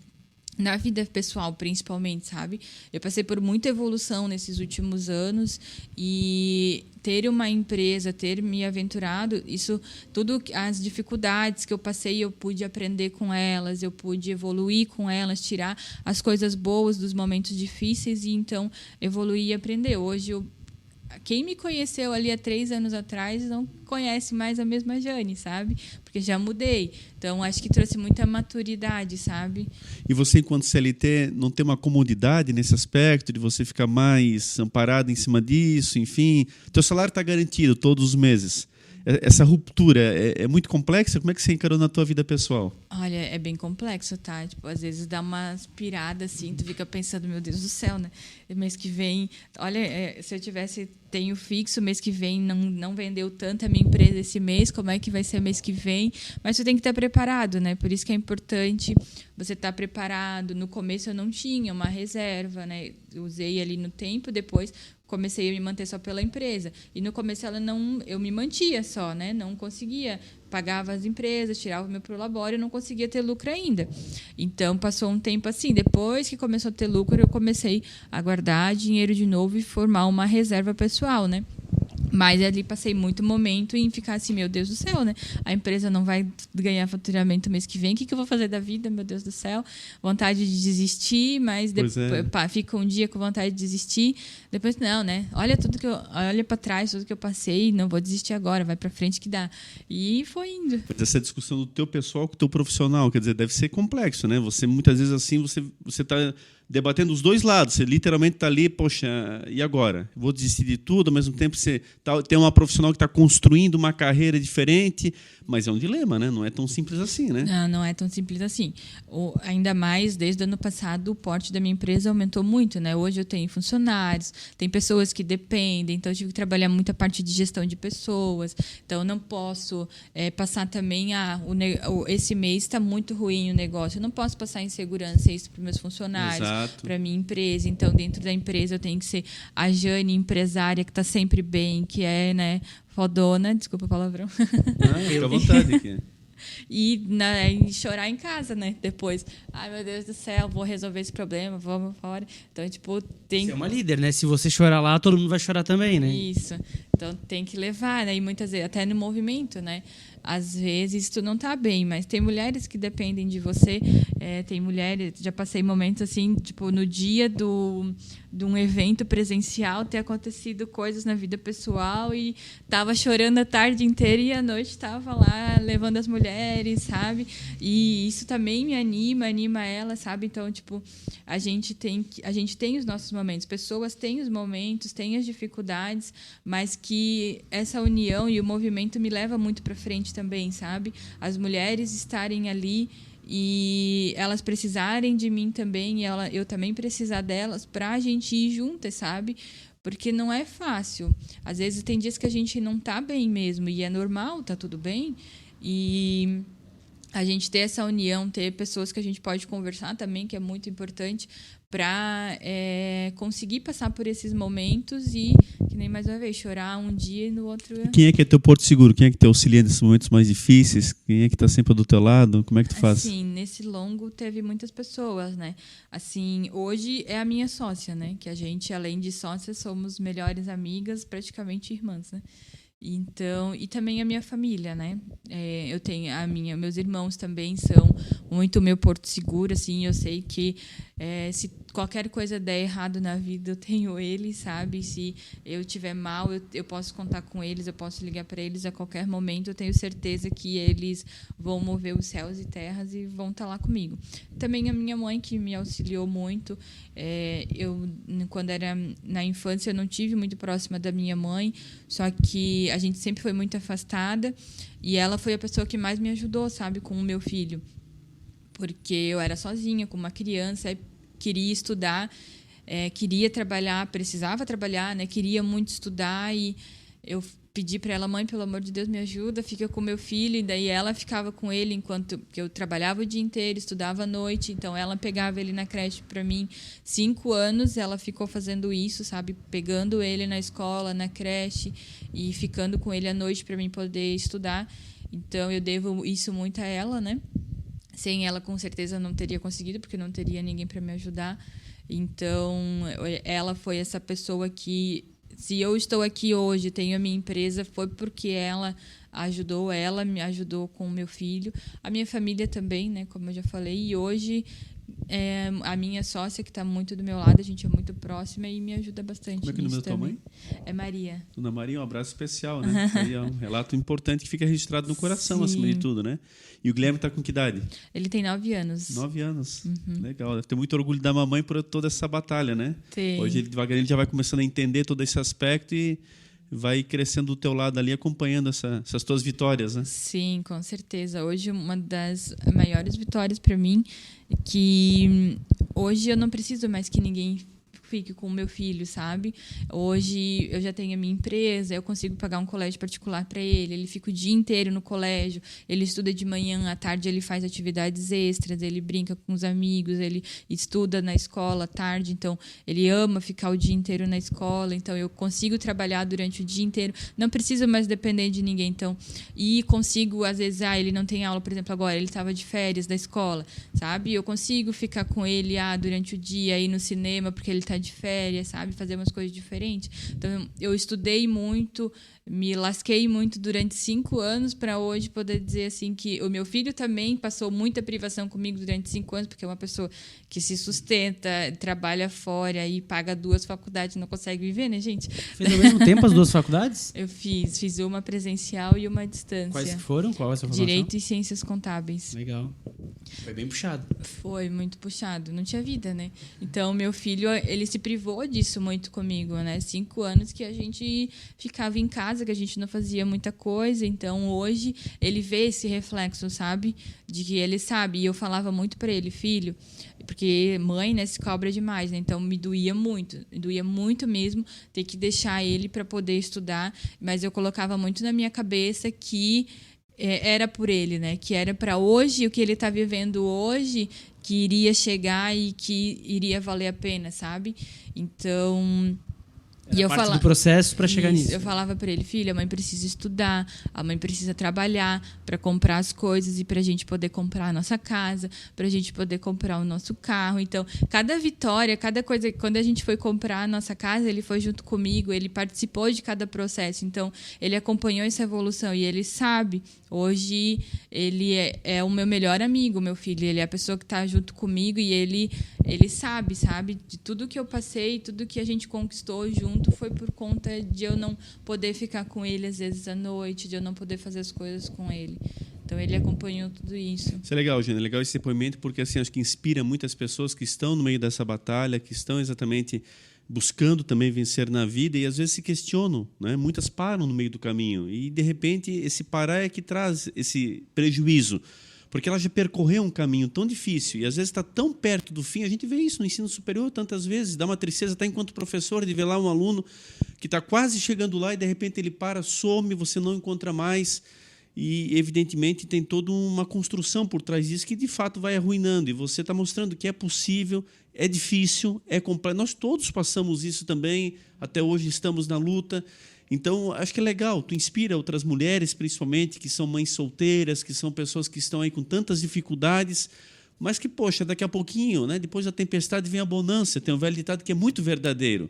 na vida pessoal, principalmente, sabe? Eu passei por muita evolução nesses últimos anos e ter uma empresa, ter me aventurado, isso tudo, as dificuldades que eu passei, eu pude aprender com elas, eu pude evoluir com elas, tirar as coisas boas dos momentos difíceis e então evoluir e aprender. Hoje quem me conheceu ali há 3 anos atrás não conhece mais a mesma Jane, sabe? Porque já mudei. Então, acho que trouxe muita maturidade, sabe? E você, enquanto CLT, não tem uma comodidade nesse aspecto de você ficar mais amparado em cima disso, enfim? Teu salário está garantido todos os meses. Essa ruptura é muito complexa? Como é que você encarou na tua vida pessoal? Olha, é bem complexo, tá? Tipo, às vezes dá uma pirada assim, tu fica pensando, meu Deus do céu, né? Mês que vem, olha, se eu tenho fixo, mês que vem não vendeu tanto a minha empresa esse mês, como é que vai ser mês que vem? Mas você tem que estar preparado, né? Por isso que é importante você estar preparado. No começo eu não tinha uma reserva, né? Eu usei ali no tempo, depois comecei a me manter só pela empresa. E no começo eu me mantia só, né? Não conseguia, pagava as empresas, tirava o meu prolabore e não conseguia ter lucro ainda. Então, passou um tempo assim. Depois que começou a ter lucro, eu comecei a guardar dinheiro de novo e formar uma reserva pessoal, né? Mas ali passei muito momento em ficar assim, meu Deus do céu, né? A empresa não vai ganhar faturamento mês que vem. O que eu vou fazer da vida, meu Deus do céu? Vontade de desistir, mas depois fica um dia com vontade de desistir. Depois, não, né? Olha para trás, tudo que eu passei, não vou desistir agora, vai para frente que dá. E foi indo. Mas essa discussão do teu pessoal com o teu profissional, quer dizer, deve ser complexo, né? Você, muitas vezes, assim, você está debatendo os dois lados. Você literalmente está ali, poxa, e agora? Vou desistir de tudo, ao mesmo tempo você tem uma profissional que está construindo uma carreira diferente, mas é um dilema, né? Não é tão simples assim, né? Não é tão simples assim. Ainda mais, desde o ano passado, o porte da minha empresa aumentou muito, né? Hoje eu tenho funcionários, tem pessoas que dependem, então eu tive que trabalhar muita parte de gestão de pessoas, então eu não posso passar também, esse mês está muito ruim o negócio, eu não posso passar insegurança isso para os meus funcionários, para a minha empresa. Então, dentro da empresa, eu tenho que ser a Jane, empresária, que está sempre bem, que é, né, fodona, desculpa o palavrão. Fica à vontade aqui. E chorar em casa, né? Depois, ai meu Deus do céu, vou resolver esse problema, vamos fora. Então, tipo, Você é uma líder, né? Se você chorar lá, todo mundo vai chorar também, né? Isso. Então, tem que levar, né? E muitas vezes, até no movimento, né? Às vezes tu não tá bem, mas tem mulheres que dependem de você. Tem mulheres, já passei momentos assim, tipo, no dia de um evento presencial, ter acontecido coisas na vida pessoal e tava chorando a tarde inteira e à noite tava lá levando as mulheres, sabe? E isso também me anima ela, sabe? Então, tipo, a gente tem os nossos momentos, pessoas têm os momentos, têm as dificuldades, mas que essa união e o movimento me leva muito para frente também, sabe? As mulheres estarem ali e elas precisarem de mim também e eu também precisar delas para a gente ir juntas, sabe? Porque não é fácil. Às vezes tem dias que a gente não tá bem mesmo e é normal, tá tudo bem. E a gente ter essa união, ter pessoas que a gente pode conversar também, que é muito importante para conseguir passar por esses momentos e, que nem mais uma vez, chorar um dia e no outro... Quem é que é teu porto seguro? Quem é que te auxilia nesses momentos mais difíceis? Quem é que está sempre do teu lado? Como é que tu faz? Assim, nesse longo teve muitas pessoas, né? Assim, hoje é a minha sócia, né? Que a gente, além de sócias, somos melhores amigas, praticamente irmãs, né? Então, e também a minha família, né? Eu tenho meus irmãos também são muito meu porto seguro, assim. Eu sei que se qualquer coisa der errado na vida, eu tenho eles, sabe? Se eu estiver mal, eu posso contar com eles, eu posso ligar para eles a qualquer momento. Eu tenho certeza que eles vão mover os céus e terras e vão estar lá comigo. Também a minha mãe, que me auxiliou muito. Eu, quando era na infância, eu não tive muito próxima da minha mãe, só que a gente sempre foi muito afastada e ela foi a pessoa que mais me ajudou, sabe, com o meu filho. Porque eu era sozinha, com uma criança, queria estudar, queria trabalhar, precisava trabalhar, né? Queria muito estudar e eu pedi para ela, mãe, pelo amor de Deus, me ajuda, fica com meu filho. E daí ela ficava com ele enquanto que eu trabalhava o dia inteiro, estudava à noite. Então ela pegava ele na creche para mim. 5 anos ela ficou fazendo isso, sabe? Pegando ele na escola, na creche e ficando com ele à noite para mim poder estudar. Então eu devo isso muito a ela, né? Sem ela, com certeza, não teria conseguido, porque não teria ninguém para me ajudar. Então, ela foi essa pessoa que, se eu estou aqui hoje, tenho a minha empresa, foi porque ela me ajudou com o meu filho. A minha família também, né, como eu já falei. E hoje, a minha sócia, que está muito do meu lado, a gente é muito próxima e me ajuda bastante. Como é que é o nome da tua mãe? É Maria. Dona Maria, um abraço especial, né? Aí é um relato importante que fica registrado no coração, acima de tudo, né? E o Guilherme está com que idade? Ele tem 9 anos. 9 anos. Legal. Deve ter muito orgulho da mamãe por toda essa batalha, né? Tem. Hoje, devagarinho, ele já vai começando a entender todo esse aspecto e vai crescendo do teu lado ali, acompanhando essas tuas vitórias, né? Sim, com certeza. Hoje, uma das maiores vitórias para mim é que hoje eu não preciso mais que ninguém fique com o meu filho, sabe? Hoje eu já tenho a minha empresa, eu consigo pagar um colégio particular para ele fica o dia inteiro no colégio, ele estuda de manhã, à tarde ele faz atividades extras, ele brinca com os amigos, ele estuda na escola à tarde, então ele ama ficar o dia inteiro na escola, então eu consigo trabalhar durante o dia inteiro, não preciso mais depender de ninguém, então, e consigo, às vezes, ele não tem aula, por exemplo, agora, ele estava de férias da escola, sabe? Eu consigo ficar com ele durante o dia, ir no cinema, porque ele está de férias, sabe? Fazer umas coisas diferentes. Então, eu estudei muito, me lasquei muito durante 5 anos para hoje poder dizer assim que o meu filho também passou muita privação comigo durante 5 anos, porque é uma pessoa que se sustenta, trabalha fora e paga 2 faculdades, não consegue viver, né, gente? Fez ao mesmo tempo as 2 faculdades? Eu fiz uma presencial e uma à distância. Quais foram? Qual é a sua formação? Direito e Ciências Contábeis. Legal. Foi bem puxado. Foi muito puxado. Não tinha vida, né? Então, meu filho, ele se privou disso muito comigo, né? 5 anos que a gente ficava em casa, que a gente não fazia muita coisa. Então, hoje, ele vê esse reflexo, sabe? De que ele sabe. E eu falava muito para ele, filho, porque mãe, né, se cobra demais, né? Então, me doía muito mesmo ter que deixar ele para poder estudar. Mas eu colocava muito na minha cabeça que era por ele, né? Que era para hoje, o que ele está vivendo hoje, que iria chegar e que iria valer a pena, sabe? Então, Era eu parte do processo para chegar nisso. Eu falava para ele, filho, a mãe precisa estudar, a mãe precisa trabalhar para comprar as coisas e para a gente poder comprar a nossa casa, para a gente poder comprar o nosso carro. Então, cada vitória, cada coisa, quando a gente foi comprar a nossa casa, ele foi junto comigo, ele participou de cada processo. Então, ele acompanhou essa evolução e ele sabe. Hoje, ele é o meu melhor amigo, meu filho. Ele é a pessoa que está junto comigo e ele sabe de tudo que eu passei, tudo que a gente conquistou junto foi por conta de eu não poder ficar com ele às vezes à noite, de eu não poder fazer as coisas com ele. Então, ele acompanhou tudo isso. Isso é legal, Jana. É legal esse depoimento porque assim, acho que inspira muitas pessoas que estão no meio dessa batalha, que estão exatamente buscando também vencer na vida e às vezes se questionam, né? Muitas param no meio do caminho e de repente esse parar é que traz esse prejuízo, porque ela já percorreu um caminho tão difícil e às vezes está tão perto do fim. A gente vê isso no ensino superior tantas vezes, dá uma tristeza até enquanto professor de ver lá um aluno que está quase chegando lá e de repente ele para, some, você não encontra mais. E, evidentemente, tem toda uma construção por trás disso que, de fato, vai arruinando. E você está mostrando que é possível, é difícil, é complexo. Nós todos passamos isso também, até hoje estamos na luta. Então, acho que é legal. Tu inspira outras mulheres, principalmente, que são mães solteiras, que são pessoas que estão aí com tantas dificuldades, mas que, poxa, daqui a pouquinho, né, depois da tempestade vem a bonança. Tem um velho ditado que é muito verdadeiro.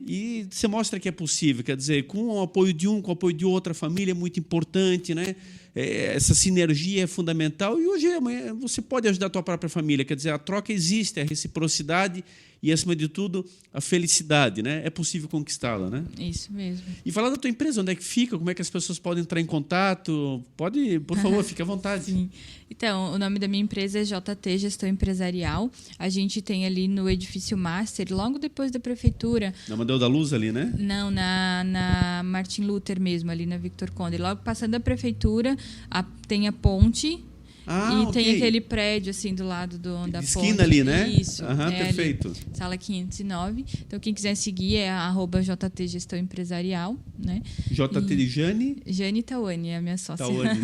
E você mostra que é possível, quer dizer, com o apoio de um, com o apoio de outra família é muito importante, né? essa sinergia é fundamental e hoje amanhã você pode ajudar a tua própria família. Quer dizer, a troca existe, a reciprocidade e, acima de tudo, a felicidade, né? É possível conquistá-la, né? Isso mesmo. E falar da tua empresa, onde é que fica, como é que as pessoas podem entrar em contato? Pode, por favor, fique à vontade. Sim. Então, o nome da minha empresa é JT Gestão Empresarial. A gente tem ali no Edifício Master, logo depois da prefeitura. Na Mandel da Luz ali, né? Não, na Martin Luther mesmo, ali na Victor Conde. Logo passando a prefeitura, tem a ponte. E tem aquele prédio assim do lado da ponte. Esquina ali, né? Isso. Perfeito. Ali, sala 509. Então, quem quiser seguir é @JT Gestão Empresarial, né? JT de Jane? Jane Tawane é a minha sócia. Tawane.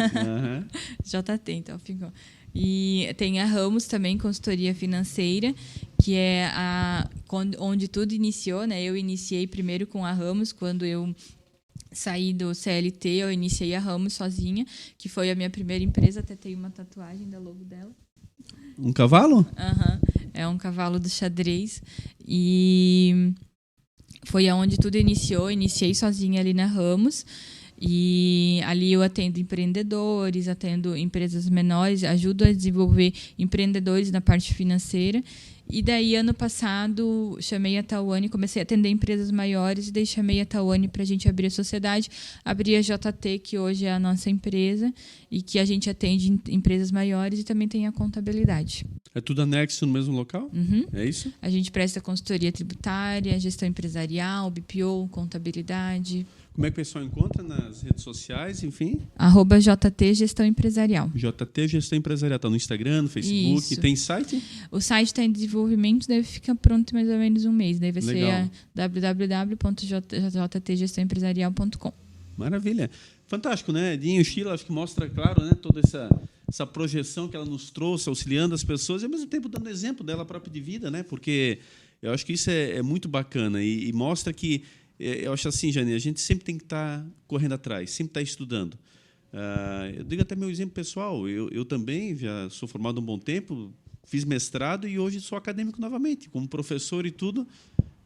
JT, então ficou. E tem a Ramos também, consultoria financeira, que é onde tudo iniciou, né? Eu iniciei primeiro com a Ramos, quando eu saí do CLT, eu iniciei a Ramos sozinha, que foi a minha primeira empresa, até tem uma tatuagem da logo dela. Um cavalo? É um cavalo do xadrez. E foi aonde tudo iniciou. Iniciei sozinha ali na Ramos. E ali eu atendo empreendedores, atendo empresas menores, ajudo a desenvolver empreendedores na parte financeira. E daí, ano passado, chamei a Tawane, comecei a atender empresas maiores, e daí chamei a Tawane para a gente abrir a sociedade, abrir a JT, que hoje é a nossa empresa, e que a gente atende empresas maiores e também tem a contabilidade. É tudo anexo no mesmo local? Uhum. É isso? A gente presta consultoria tributária, gestão empresarial, BPO, contabilidade. Como é que o pessoal encontra nas redes sociais, enfim? @JT Gestão Empresarial. JT Gestão Empresarial. Está no Instagram, no Facebook. Isso. Tem site? O site está em desenvolvimento, deve ficar pronto mais ou menos um mês. Daí vai Legal. ser www.jtgempresarial.com. Maravilha. Fantástico, né? Edinho, Sheila, acho que mostra, claro, né, toda essa projeção que ela nos trouxe, auxiliando as pessoas e, ao mesmo tempo, dando exemplo dela própria de vida, né? Porque eu acho que isso é muito bacana e mostra que, eu acho assim, Jane, a gente sempre tem que estar correndo atrás, sempre estar estudando. Eu digo até meu exemplo pessoal. Eu também já sou formado há um bom tempo, fiz mestrado e hoje sou acadêmico novamente, como professor e tudo.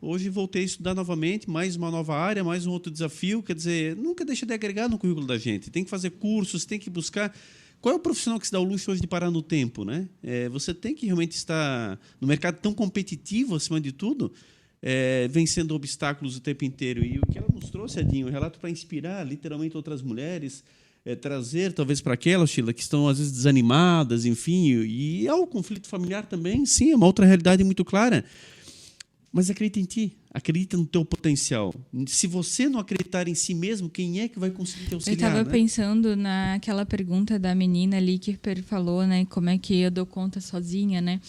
Hoje voltei a estudar novamente, mais uma nova área, mais um outro desafio. Quer dizer, nunca deixa de agregar no currículo da gente. Tem que fazer cursos, tem que buscar. Qual é o profissional que se dá o luxo hoje de parar no tempo, né? Você tem que realmente estar no mercado tão competitivo, acima de tudo, vencendo obstáculos o tempo inteiro. E o que ela nos trouxe, Edinho, um relato para inspirar literalmente outras mulheres, trazer talvez para aquelas, Sheila, que estão às vezes desanimadas, enfim, e ao conflito familiar também, sim, é uma outra realidade muito clara. Mas acredita em ti, acredita no teu potencial. Se você não acreditar em si mesmo, quem é que vai conseguir te auxiliar? Eu estava pensando naquela pergunta da menina ali que falou, né? Como é que eu dou conta sozinha, né?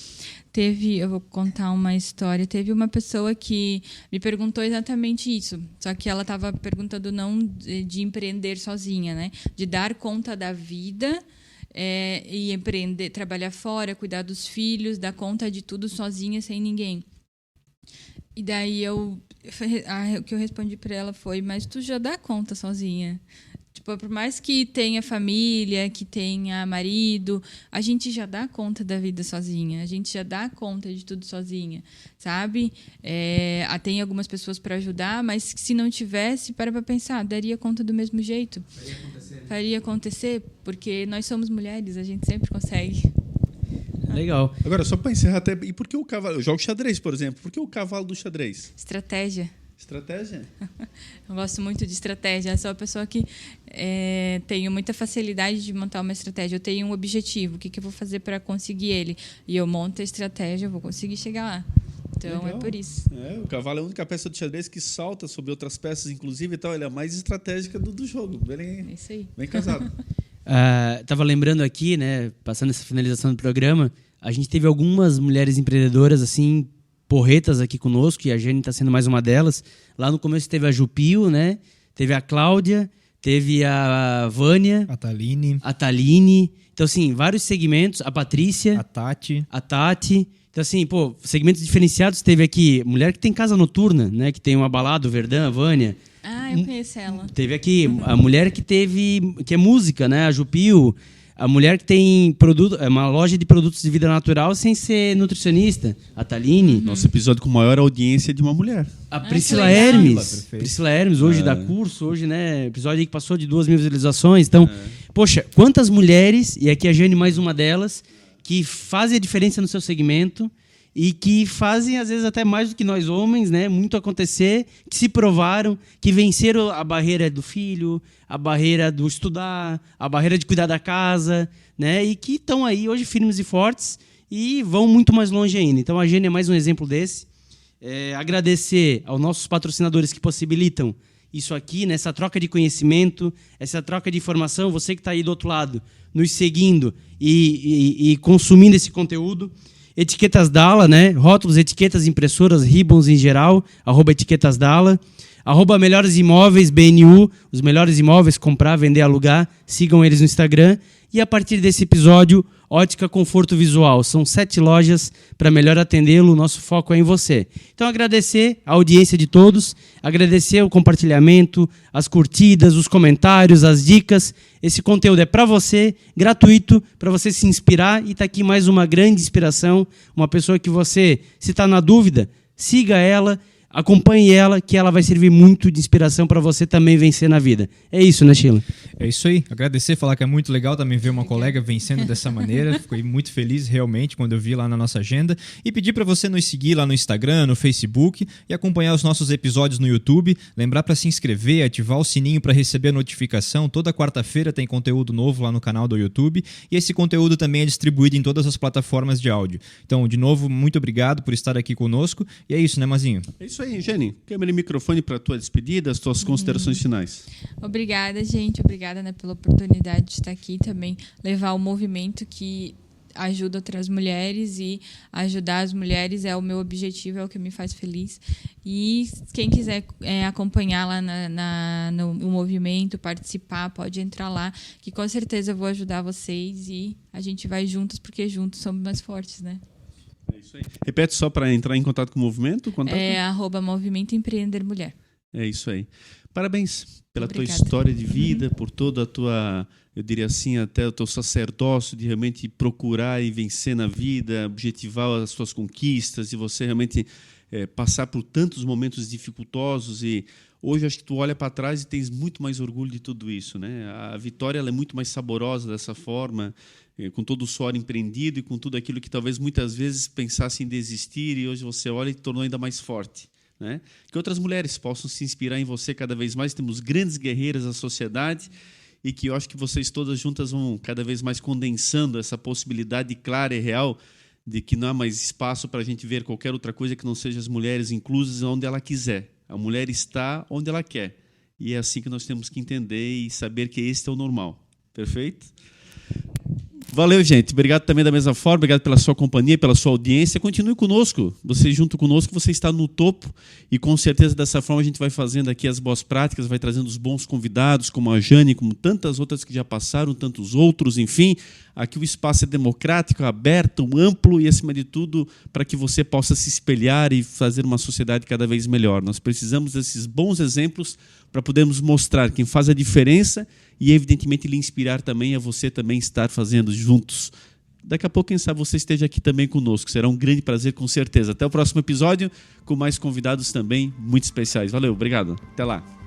Eu vou contar uma história. Teve uma pessoa que me perguntou exatamente isso. Só que ela estava perguntando não de empreender sozinha, né? De dar conta da vida e empreender, trabalhar fora, cuidar dos filhos, dar conta de tudo sozinha, sem ninguém. E daí o que eu respondi para ela foi: mas tu já dá conta sozinha. Tipo, por mais que tenha família, que tenha marido, a gente já dá conta da vida sozinha. A gente já dá conta de tudo sozinha, sabe? Tem algumas pessoas para ajudar, mas se não tivesse, para pensar, daria conta do mesmo jeito. Faria acontecer, porque nós somos mulheres, a gente sempre consegue. Legal. Agora, só para encerrar, até, e por que o cavalo? Eu jogo xadrez, por exemplo. Por que o cavalo do xadrez? Estratégia. Estratégia? Eu gosto muito de estratégia. Eu sou uma pessoa que tenho muita facilidade de montar uma estratégia. Eu tenho um objetivo. O que eu vou fazer para conseguir ele? E eu monto a estratégia, eu vou conseguir chegar lá. Então, legal. É por isso. O cavalo é a única peça do xadrez que salta sobre outras peças, inclusive, e tal. Ele é a mais estratégica do jogo. Bem, isso aí. Bem casado. Tava lembrando aqui, né, passando essa finalização do programa, a gente teve algumas mulheres empreendedoras assim porretas aqui conosco, e a Jane está sendo mais uma delas. Lá no começo teve a Jupio, né? Teve a Cláudia, teve a Vânia, a Taline. Então, assim, vários segmentos. A Patrícia. A Tati. Então, assim, segmentos diferenciados. Teve aqui mulher que tem casa noturna, né? Que tem uma balada, o Verdão, a Vânia. Eu conheço ela. Teve aqui a mulher que é música, né? A Jupio. A mulher que tem uma loja de produtos de vida natural sem ser nutricionista, a Taline. Nosso episódio com maior audiência de uma mulher. A Priscila Hermes. Priscila Hermes, hoje dá curso, hoje, né? Episódio aí que passou de 2.000 visualizações. Então, poxa, quantas mulheres, e aqui a Jane mais uma delas, que fazem a diferença no seu segmento e que fazem, às vezes, até mais do que nós homens, né? Muito acontecer, que se provaram, que venceram a barreira do filho, a barreira do estudar, a barreira de cuidar da casa, né? E que estão aí hoje firmes e fortes e vão muito mais longe ainda. Então, a Jane é mais um exemplo desse. Agradecer aos nossos patrocinadores que possibilitam isso aqui, nessa troca de conhecimento, essa troca de informação, você que está aí do outro lado, nos seguindo e consumindo esse conteúdo. Etiquetas Dala, né? Rótulos, etiquetas, impressoras, ribbons em geral, @etiquetas Dala, @melhores imóveis, BNU, os melhores imóveis, comprar, vender, alugar, sigam eles no Instagram. E a partir desse episódio, Ótica Conforto Visual. São 7 lojas para melhor atendê-lo. O nosso foco é em você. Então, agradecer a audiência de todos, agradecer o compartilhamento, as curtidas, os comentários, as dicas. Esse conteúdo é para você, gratuito, para você se inspirar. E está aqui mais uma grande inspiração, uma pessoa que você, se está na dúvida, siga ela, acompanhe ela, que ela vai servir muito de inspiração para você também vencer na vida. É isso, né, Sheila? É isso aí. Agradecer, falar que é muito legal também ver uma colega vencendo dessa maneira. Fiquei muito feliz realmente quando eu vi lá na nossa agenda. E pedir para você nos seguir lá no Instagram, no Facebook e acompanhar os nossos episódios no YouTube. Lembrar para se inscrever, ativar o sininho para receber a notificação. Toda quarta-feira tem conteúdo novo lá no canal do YouTube. E esse conteúdo também é distribuído em todas as plataformas de áudio. Então, de novo, muito obrigado por estar aqui conosco. E é isso, né, Mazinho? É isso aí, Jenny. Câmera e microfone para a tua despedida, as tuas considerações finais. Obrigada, gente. Obrigada, né, pela oportunidade de estar aqui também, levar o movimento que ajuda outras mulheres e ajudar as mulheres é o meu objetivo, é o que me faz feliz. E quem quiser acompanhar lá no movimento, participar, pode entrar lá, que com certeza eu vou ajudar vocês e a gente vai juntos, porque juntos somos mais fortes, né? É isso aí. Repete só para entrar em contato com o movimento. @Movimento Empreender Mulher. É isso aí. Parabéns pela Obrigada. tua história de vida, por toda a tua, eu diria assim, até o teu sacerdócio de realmente procurar e vencer na vida, objetivar as tuas conquistas e você realmente passar por tantos momentos dificultosos. E hoje acho que tu olha para trás e tens muito mais orgulho de tudo isso, né? A vitória ela é muito mais saborosa dessa forma, com todo o suor empreendido e com tudo aquilo que talvez muitas vezes pensasse em desistir e hoje você olha e te tornou ainda mais forte. Né? Que outras mulheres possam se inspirar em você cada vez mais. Temos grandes guerreiras da sociedade e que eu acho que vocês todas juntas vão cada vez mais condensando essa possibilidade clara e real de que não há mais espaço para a gente ver qualquer outra coisa que não seja as mulheres inclusas onde ela quiser. A mulher está onde ela quer. E é assim que nós temos que entender e saber que este é o normal. Perfeito? Valeu, gente. Obrigado também da mesma forma. Obrigado pela sua companhia, pela sua audiência. Continue conosco. Você junto conosco, você está no topo. E com certeza dessa forma a gente vai fazendo aqui as boas práticas, vai trazendo os bons convidados, como a Jane, como tantas outras que já passaram, tantos outros, enfim. Aqui o espaço é democrático, aberto, amplo e, acima de tudo, para que você possa se espelhar e fazer uma sociedade cada vez melhor. Nós precisamos desses bons exemplos para podermos mostrar quem faz a diferença e, evidentemente, lhe inspirar também a você também estar fazendo juntos. Daqui a pouco, quem sabe, você esteja aqui também conosco. Será um grande prazer, com certeza. Até o próximo episódio, com mais convidados também muito especiais. Valeu, obrigado. Até lá.